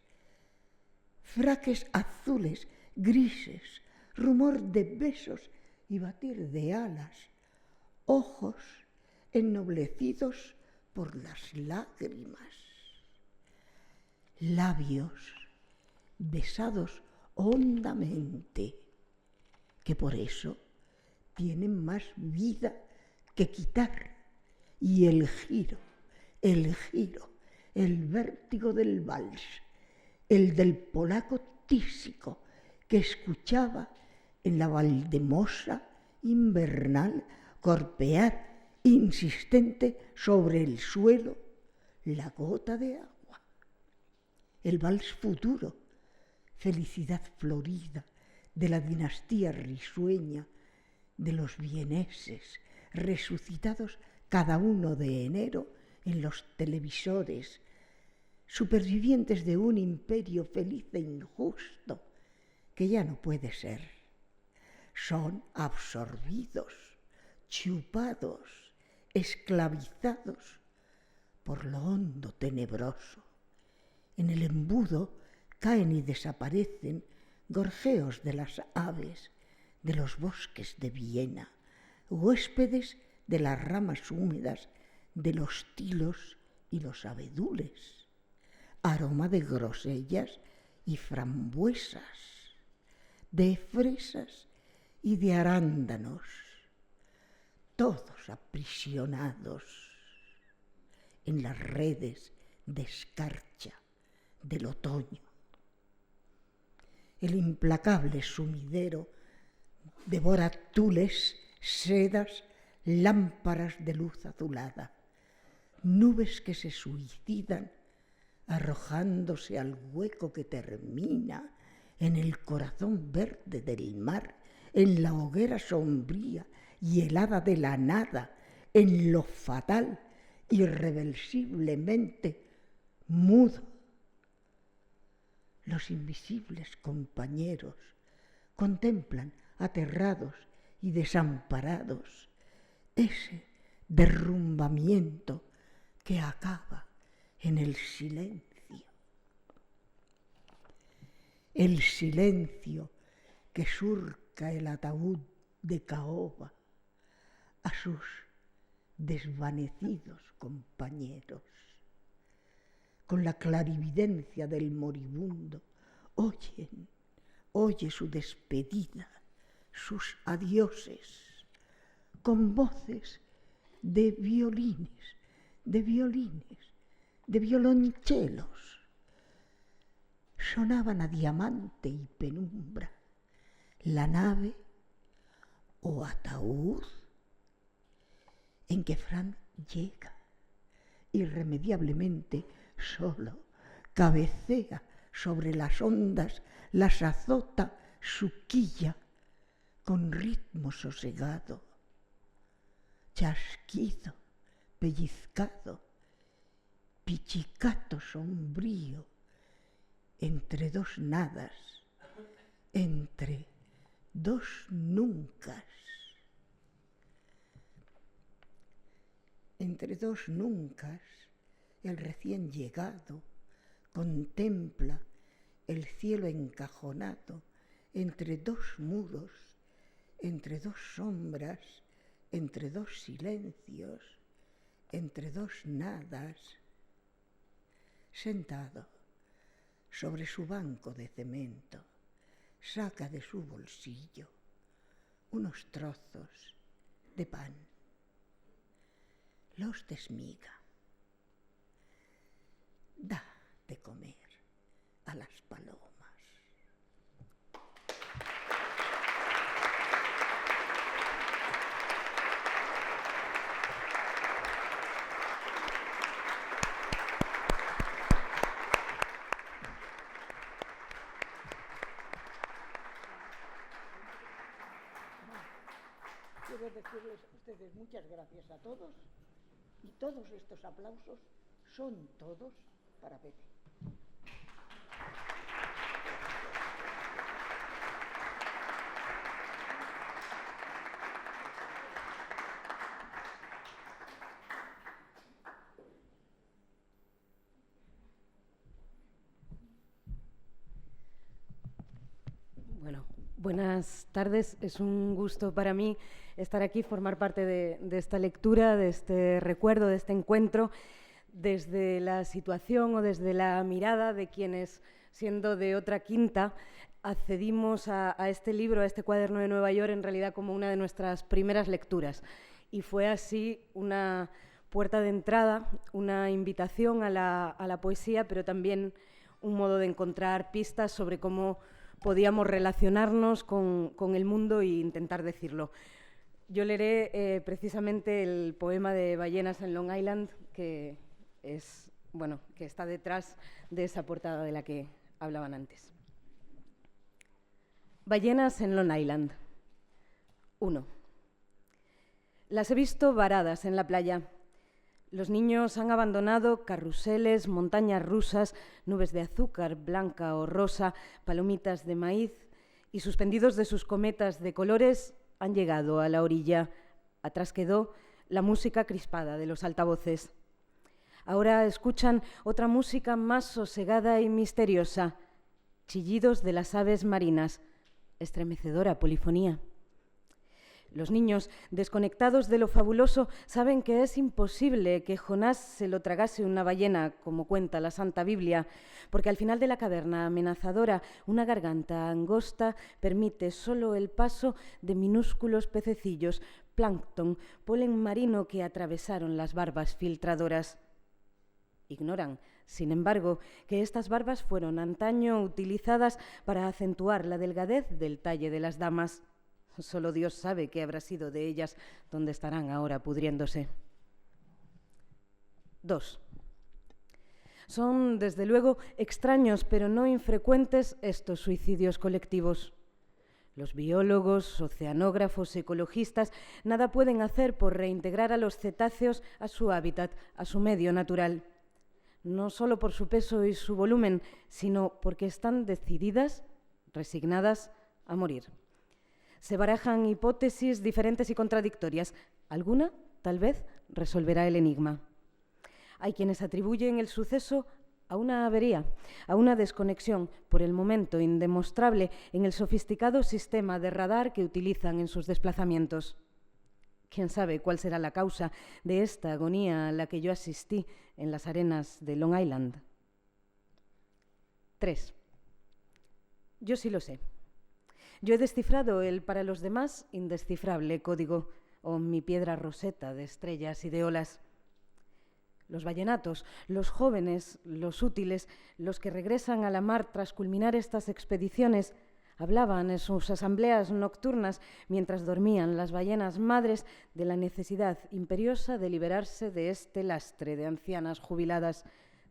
Speaker 6: fraques azules, grises, rumor de besos y batir de alas, ojos ennoblecidos por las lágrimas, labios besados hondamente, que por eso tienen más vida que quitar, y el giro, el vértigo del vals, el del polaco tísico que escuchaba en la valdemosa invernal golpear insistente sobre el suelo la gota de agua. El vals futuro, felicidad florida de la dinastía risueña de los vieneses, resucitados cada 1 de enero en los televisores, supervivientes de un imperio feliz e injusto que ya no puede ser. Son absorbidos, chupados, esclavizados por lo hondo tenebroso. En el embudo caen y desaparecen gorjeos de las aves de los bosques de Viena, huéspedes de las ramas húmedas de los tilos y los abedules, aroma de grosellas y frambuesas, de fresas y de arándanos, todos aprisionados en las redes de escarcha del otoño. El implacable sumidero devora tules, sedas, lámparas de luz azulada, nubes que se suicidan arrojándose al hueco que termina en el corazón verde del mar, en la hoguera sombría y helada de la nada, en lo fatal, irreversiblemente mudo. Los invisibles compañeros contemplan aterrados y desamparados ese derrumbamiento que acaba en el silencio. El silencio que surca el ataúd de caoba a sus desvanecidos compañeros. Con la clarividencia del moribundo, oye su despedida, sus adioses, con voces de violines, de violonchelos. Sonaban a diamante y penumbra la nave o ataúd en que Fran llega irremediablemente solo, cabecea sobre las ondas, las azota su quilla con ritmo sosegado, chasquido, pellizcado, pichicato sombrío, entre dos nadas, entre dos nuncas. Entre dos nuncas, el recién llegado contempla el cielo encajonado entre dos mudos, entre dos sombras, entre dos silencios, entre dos nadas, sentado sobre su banco de cemento, saca de su bolsillo unos trozos de pan, los desmiga, da de comer a las palomas. Quiero decirles a ustedes muchas gracias a todos y todos estos aplausos son todos para Pepe.
Speaker 7: Bueno, buenas tardes. Es un gusto para mí estar aquí, formar parte de esta lectura, de este recuerdo, de este encuentro, desde la situación o desde la mirada de quienes, siendo de otra quinta, accedimos a este libro, a este cuaderno de Nueva York, en realidad como una de nuestras primeras lecturas. Y fue así una puerta de entrada, una invitación a la poesía, pero también un modo de encontrar pistas sobre cómo podíamos relacionarnos con el mundo e intentar decirlo. Yo leeré precisamente el poema de Ballenas en Long Island, que está detrás de esa portada de la que hablaban antes. Ballenas en Long Island. 1. Las he visto varadas en la playa. Los niños han abandonado carruseles, montañas rusas, nubes de azúcar blanca o rosa, palomitas de maíz, y suspendidos de sus cometas de colores han llegado a la orilla. Atrás quedó la música crispada de los altavoces. Ahora escuchan otra música más sosegada y misteriosa, chillidos de las aves marinas, estremecedora polifonía. Los niños, desconectados de lo fabuloso, saben que es imposible que Jonás se lo tragase una ballena, como cuenta la Santa Biblia, porque al final de la caverna amenazadora, una garganta angosta permite solo el paso de minúsculos pececillos, plancton, polen marino que atravesaron las barbas filtradoras. Ignoran, sin embargo, que estas barbas fueron antaño utilizadas para acentuar la delgadez del talle de las damas. Solo Dios sabe qué habrá sido de ellas, donde estarán ahora pudriéndose. 2. Son, desde luego, extraños pero no infrecuentes estos suicidios colectivos. Los biólogos, oceanógrafos, ecologistas, nada pueden hacer por reintegrar a los cetáceos a su hábitat, a su medio natural. No solo por su peso y su volumen, sino porque están decididas, resignadas a morir. Se barajan hipótesis diferentes y contradictorias. Alguna, tal vez, resolverá el enigma. Hay quienes atribuyen el suceso a una avería, a una desconexión, por el momento indemostrable, en el sofisticado sistema de radar que utilizan en sus desplazamientos. ¿Quién sabe cuál será la causa de esta agonía a la que yo asistí en las arenas de Long Island? 3. Yo sí lo sé. Yo he descifrado el para los demás indescifrable código, o mi piedra roseta de estrellas y de olas. Los vallenatos, los jóvenes, los útiles, los que regresan a la mar tras culminar estas expediciones, hablaban en sus asambleas nocturnas, mientras dormían las ballenas madres, de la necesidad imperiosa de liberarse de este lastre de ancianas jubiladas,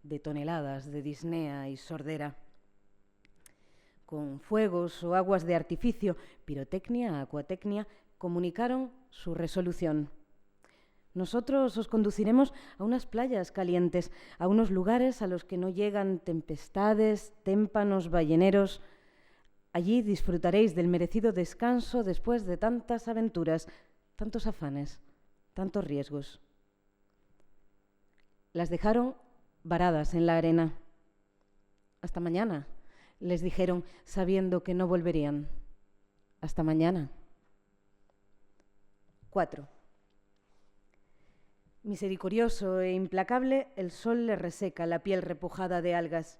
Speaker 7: de toneladas de disnea y sordera. Con fuegos o aguas de artificio, pirotecnia, acuatecnia, comunicaron su resolución. Nosotros os conduciremos a unas playas calientes, a unos lugares a los que no llegan tempestades, témpanos balleneros. Allí disfrutaréis del merecido descanso después de tantas aventuras, tantos afanes, tantos riesgos. Las dejaron varadas en la arena. Hasta mañana, les dijeron, sabiendo que no volverían. Hasta mañana. 4. Misericordioso e implacable, el sol le reseca la piel repujada de algas.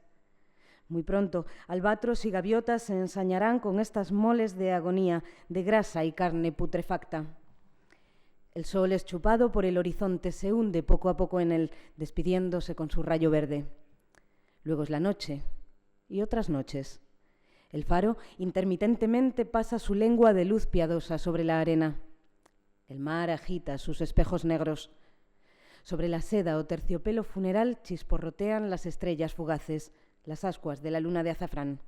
Speaker 7: Muy pronto, albatros y gaviotas se ensañarán con estas moles de agonía, de grasa y carne putrefacta. El sol es chupado por el horizonte, se hunde poco a poco en él, despidiéndose con su rayo verde. Luego es la noche y otras noches. El faro intermitentemente pasa su lengua de luz piadosa sobre la arena. El mar agita sus espejos negros. Sobre la seda o terciopelo funeral chisporrotean las estrellas fugaces, las ascuas de la luna de azafrán.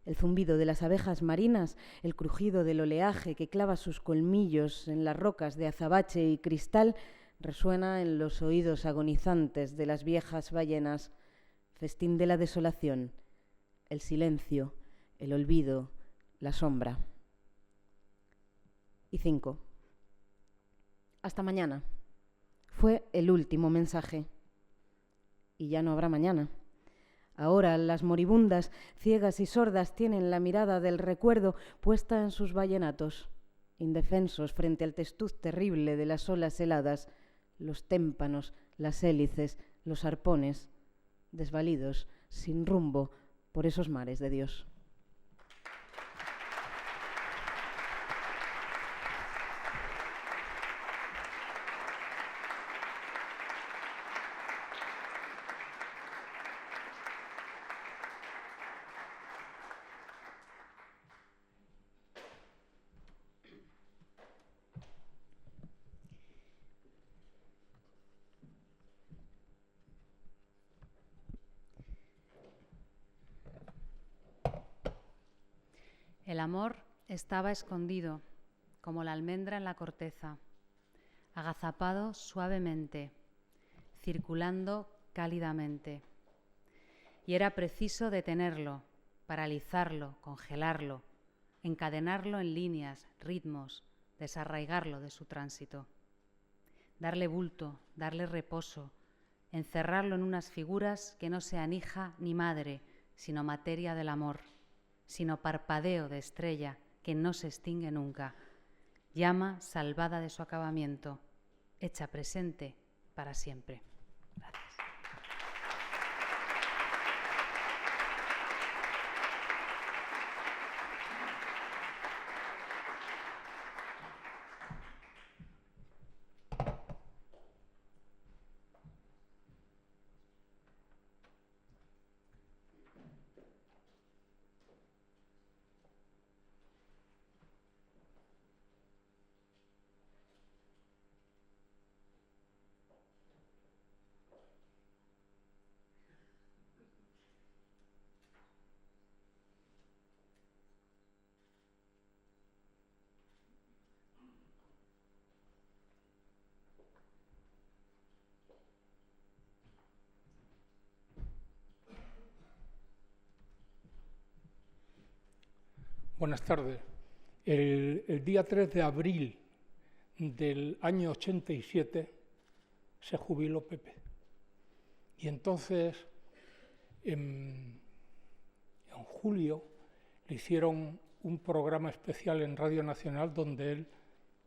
Speaker 7: El zumbido de las abejas marinas, el crujido del oleaje que clava sus colmillos en las rocas de azabache y cristal, resuena en los oídos agonizantes de las viejas ballenas, festín de la desolación, el silencio, el olvido, la sombra. Y 5. Hasta mañana. Fue el último mensaje. Y ya no habrá mañana. Ahora las moribundas, ciegas y sordas, tienen la mirada del recuerdo puesta en sus vallenatos, indefensos frente al testuz terrible de las olas heladas, los témpanos, las hélices, los arpones, desvalidos, sin rumbo, por esos mares de Dios.
Speaker 2: El amor estaba escondido, como la almendra en la corteza, agazapado suavemente, circulando cálidamente. Y era preciso detenerlo, paralizarlo, congelarlo, encadenarlo en líneas, ritmos, desarraigarlo de su tránsito. Darle bulto, darle reposo, encerrarlo en unas figuras que no sean hija ni madre, sino materia del amor, sino parpadeo de estrella que no se extingue nunca, llama salvada de su acabamiento, hecha presente para siempre. Gracias.
Speaker 8: Buenas tardes. El día 3 de abril del año 87 se jubiló Pepe. Y entonces, en julio, le hicieron un programa especial en Radio Nacional donde él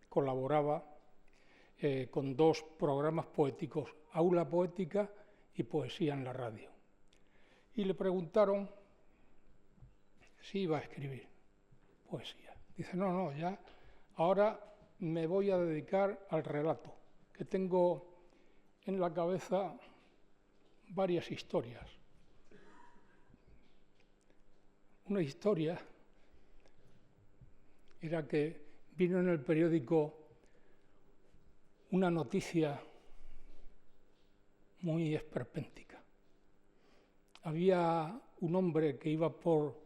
Speaker 8: colaboraba con 2 programas poéticos, Aula Poética y Poesía en la Radio. Y le preguntaron si iba a escribir poesía. Dice, no, ya ahora me voy a dedicar al relato, que tengo en la cabeza varias historias. Una historia era que vino en el periódico una noticia muy esperpéntica. Había un hombre que iba por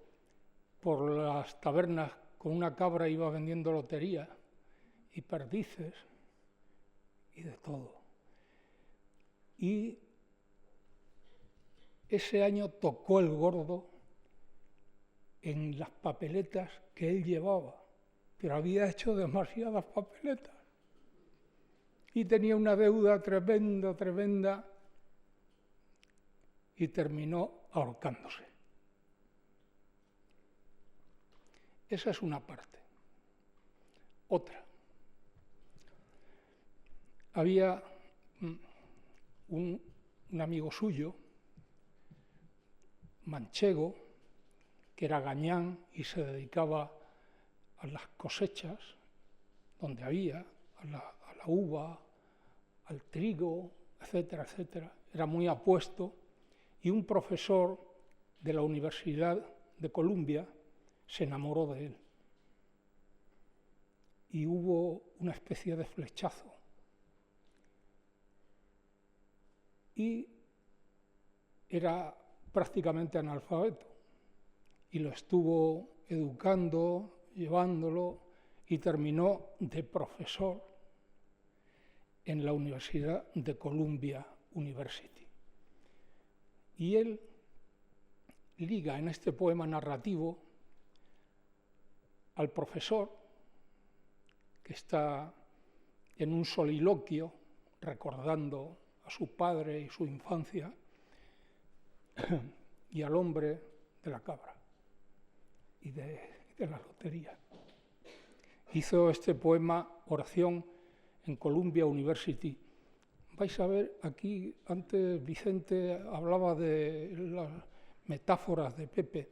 Speaker 8: las tabernas con una cabra, iba vendiendo lotería y perdices y de todo. Y ese año tocó el gordo en las papeletas que él llevaba, pero había hecho demasiadas papeletas y tenía una deuda tremenda y terminó ahorcándose. Esa es una parte. Otra. Había un amigo suyo, manchego, que era gañán y se dedicaba a las cosechas, donde había, a la uva, al trigo, etcétera, etcétera. Era muy apuesto, y un profesor de la Universidad de Columbia se enamoró de él. Y hubo una especie de flechazo. Y era prácticamente analfabeto. Y lo estuvo educando, llevándolo, y terminó de profesor en la Universidad de Columbia University. Y él liga en este poema narrativo al profesor, que está en un soliloquio recordando a su padre y su infancia, y al hombre de la cabra y de la lotería. Hizo este poema Oración en Columbia University. Vais a ver aquí, antes Vicente hablaba de las metáforas de Pepe.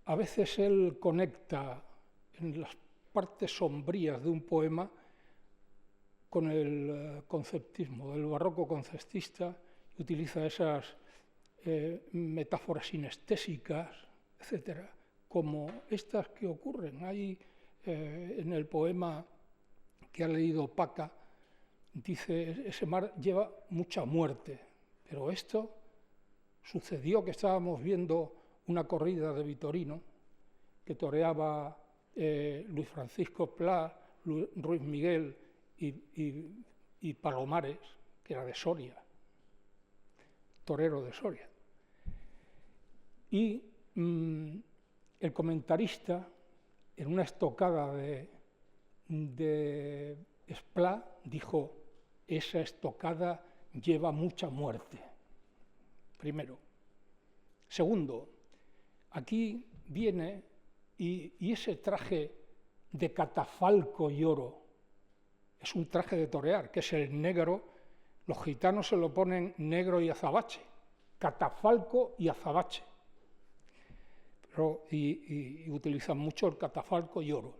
Speaker 8: A veces él conecta en las partes sombrías de un poema con el conceptismo, del barroco conceptista, y utiliza esas metáforas sinestésicas, etcétera, como estas que ocurren. Hay en el poema que ha leído Paca, dice, ese mar lleva mucha muerte, pero esto sucedió que estábamos viendo una corrida de Vitorino que toreaba Luis Francisco Pla, Ruiz Miguel y Palomares, que era de Soria, torero de Soria. Y el comentarista, en una estocada de Esplá, dijo, esa estocada lleva mucha muerte. Primero. Segundo, aquí viene y ese traje de catafalco y oro es un traje de torear, que es el negro. Los gitanos se lo ponen negro y azabache, catafalco y azabache. Y utilizan mucho el catafalco y oro.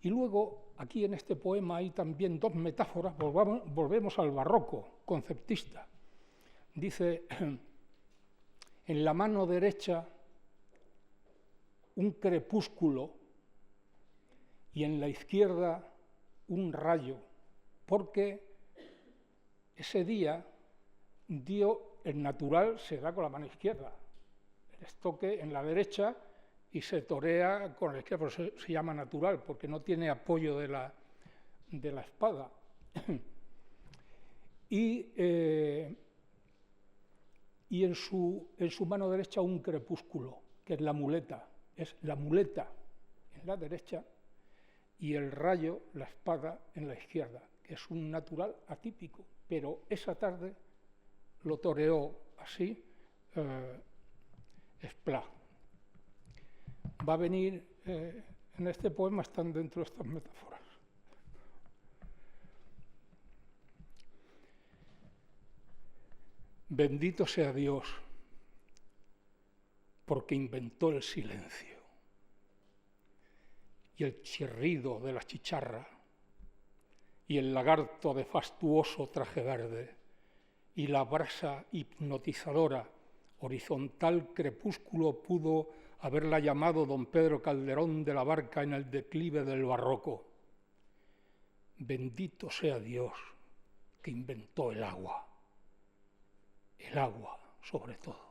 Speaker 8: Y luego, aquí en este poema hay también dos metáforas, volvemos al barroco conceptista. Dice, en la mano derecha un crepúsculo y en la izquierda un rayo, porque ese día el natural se da con la mano izquierda, el estoque en la derecha y se torea con la izquierda, por eso se llama natural, porque no tiene apoyo de la espada. Y en su mano derecha un crepúsculo, que es la muleta en la derecha, y el rayo, la espada, en la izquierda, que es un natural atípico, pero esa tarde lo toreó así Esplá. Va a venir, en este poema están dentro de estas metáforas. Bendito sea Dios, porque inventó el silencio y el chirrido de la chicharra y el lagarto de fastuoso traje verde y la brasa hipnotizadora horizontal crepúsculo pudo haberla llamado don Pedro Calderón de la Barca en el declive del barroco. Bendito sea Dios que inventó el agua sobre todo.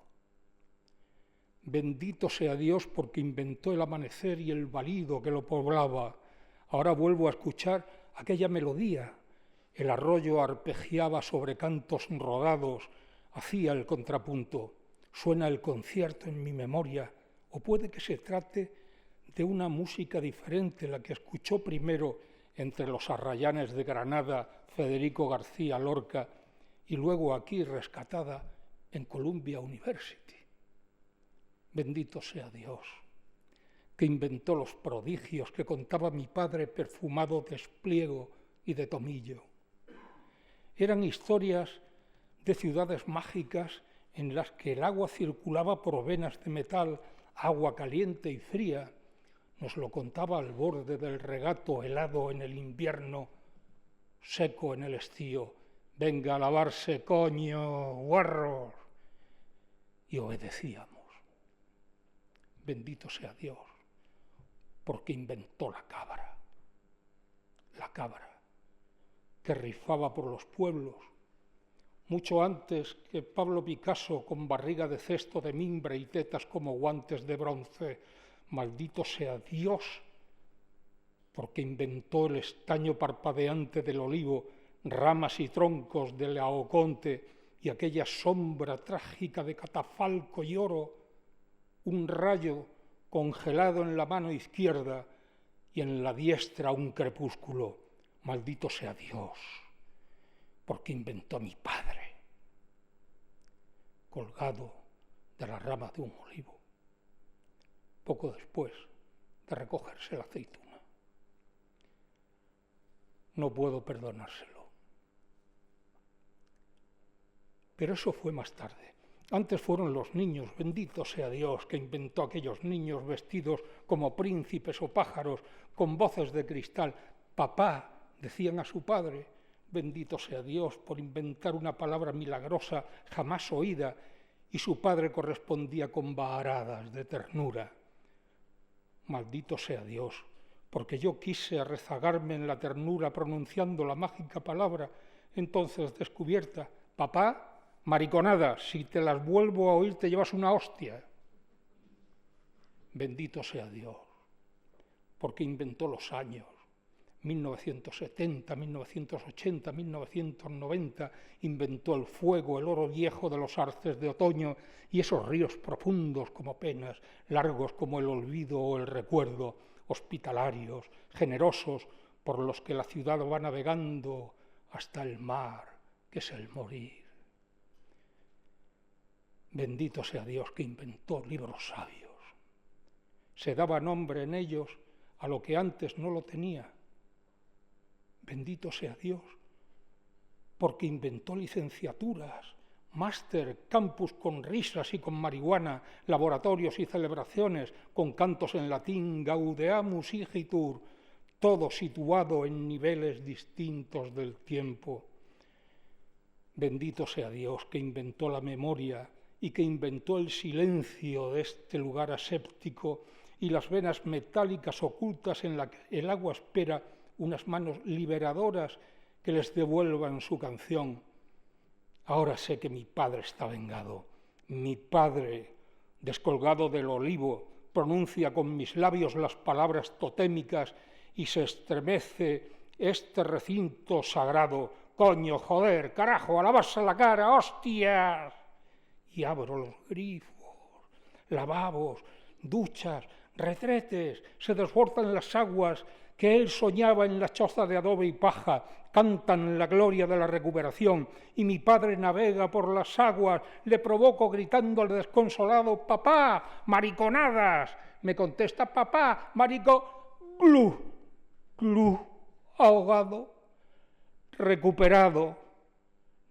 Speaker 8: Bendito sea Dios porque inventó el amanecer y el balido que lo poblaba. Ahora vuelvo a escuchar aquella melodía. El arroyo arpegiaba sobre cantos rodados, hacía el contrapunto. Suena el concierto en mi memoria, o puede que se trate de una música diferente, la que escuchó primero entre los arrayanes de Granada Federico García Lorca y luego aquí rescatada en Columbia University. Bendito sea Dios, que inventó los prodigios que contaba mi padre perfumado de espliego y de tomillo. Eran historias de ciudades mágicas en las que el agua circulaba por venas de metal, agua caliente y fría. Nos lo contaba al borde del regato, helado en el invierno, seco en el estío. Venga a lavarse, coño, guarros. Y obedecíamos. Bendito sea Dios, porque inventó la cabra, que rifaba por los pueblos, mucho antes que Pablo Picasso con barriga de cesto de mimbre y tetas como guantes de bronce. Maldito sea Dios, porque inventó el estaño parpadeante del olivo, ramas y troncos del laoconte y aquella sombra trágica de catafalco y oro, un rayo congelado en la mano izquierda y en la diestra un crepúsculo. Maldito sea Dios, porque inventó a mi padre, colgado de la rama de un olivo, poco después de recogerse la aceituna. No puedo perdonárselo. Pero eso fue más tarde. Antes fueron los niños, bendito sea Dios, que inventó aquellos niños vestidos como príncipes o pájaros, con voces de cristal. Papá, decían a su padre, bendito sea Dios por inventar una palabra milagrosa jamás oída, y su padre correspondía con vaharadas de ternura. Maldito sea Dios, porque yo quise rezagarme en la ternura pronunciando la mágica palabra, entonces descubierta, papá, mariconada, si te las vuelvo a oír te llevas una hostia. Bendito sea Dios, porque inventó los años, 1970, 1980, 1990, inventó el fuego, el oro viejo de los arces de otoño y esos ríos profundos como penas, largos como el olvido o el recuerdo, hospitalarios, generosos, por los que la ciudad va navegando hasta el mar, que es el morir. Bendito sea Dios que inventó libros sabios se daba nombre en ellos a lo que antes no lo tenía. Bendito sea Dios, porque inventó licenciaturas, máster, campus con risas y con marihuana, laboratorios y celebraciones, con cantos en latín, Gaudeamus igitur, todo situado en niveles distintos del tiempo. Bendito sea Dios que inventó la memoria y que inventó el silencio de este lugar aséptico y las venas metálicas ocultas en la que el agua espera unas manos liberadoras que les devuelvan su canción. Ahora sé que mi padre está vengado. Mi padre, descolgado del olivo, pronuncia con mis labios las palabras totémicas y se estremece este recinto sagrado. Coño, joder, carajo, alabas a la cara, hostias. Y abro los grifos, lavabos, duchas, retretes, se desbordan las aguas que él soñaba en la choza de adobe y paja, cantan la gloria de la recuperación, y mi padre navega por las aguas, le provoco gritando al desconsolado, papá, mariconadas, me contesta, papá, glu, glu, ahogado, recuperado,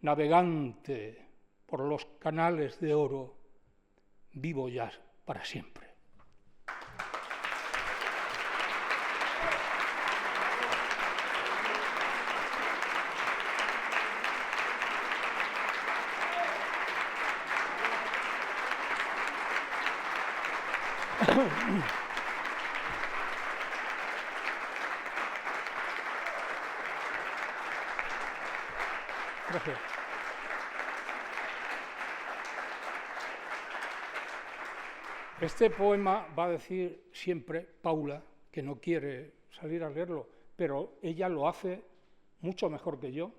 Speaker 8: navegante por los canales de oro, vivo ya para siempre. Gracias. Este poema va a decir siempre Paula, que no quiere salir a leerlo, pero ella lo hace mucho mejor que yo,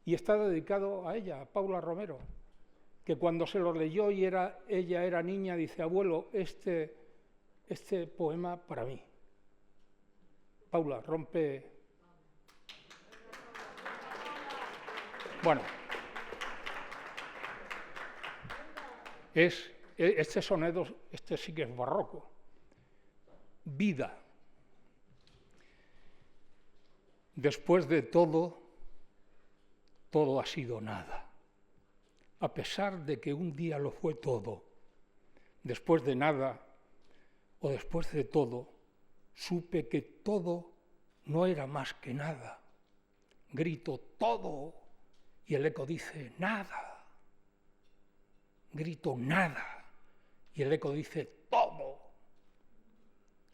Speaker 8: y está dedicado a ella, a Paula Romero, que cuando se lo leyó y ella era niña, dice, abuelo, este poema para mí. Paula, rompe. Bueno, este soneto, este sí que es barroco. Vida. Después de todo, todo ha sido nada. A pesar de que un día lo fue todo, después de nada, o después de todo, supe que todo no era más que nada. Grito todo y el eco dice nada. Grito nada y el eco dice todo.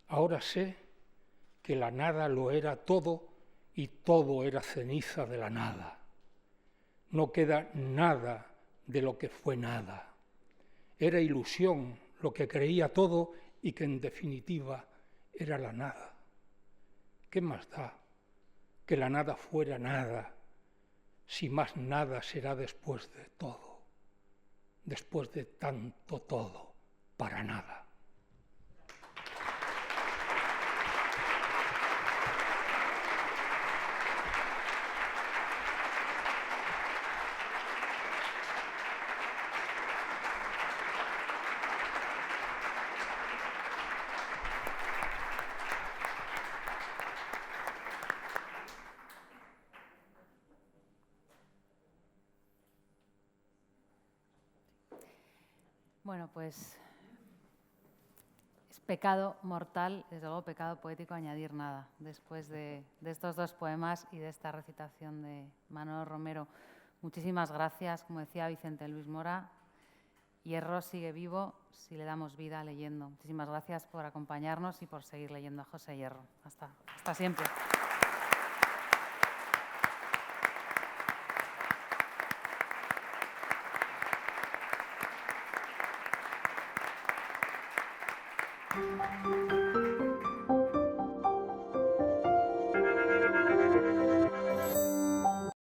Speaker 8: Ahora sé que la nada lo era todo y todo era ceniza de la nada. No queda nada de lo que fue nada. Era ilusión lo que creía todo y que en definitiva era la nada. ¿Qué más da que la nada fuera nada, si más nada será después de todo, después de tanto todo, para nada?
Speaker 2: Bueno, pues es pecado mortal, desde luego pecado poético añadir nada después de estos dos poemas y de esta recitación de Manolo Romero. Muchísimas gracias, como decía Vicente Luis Mora, Hierro sigue vivo si le damos vida leyendo. Muchísimas gracias por acompañarnos y por seguir leyendo a José Hierro. Hasta siempre. Thank you.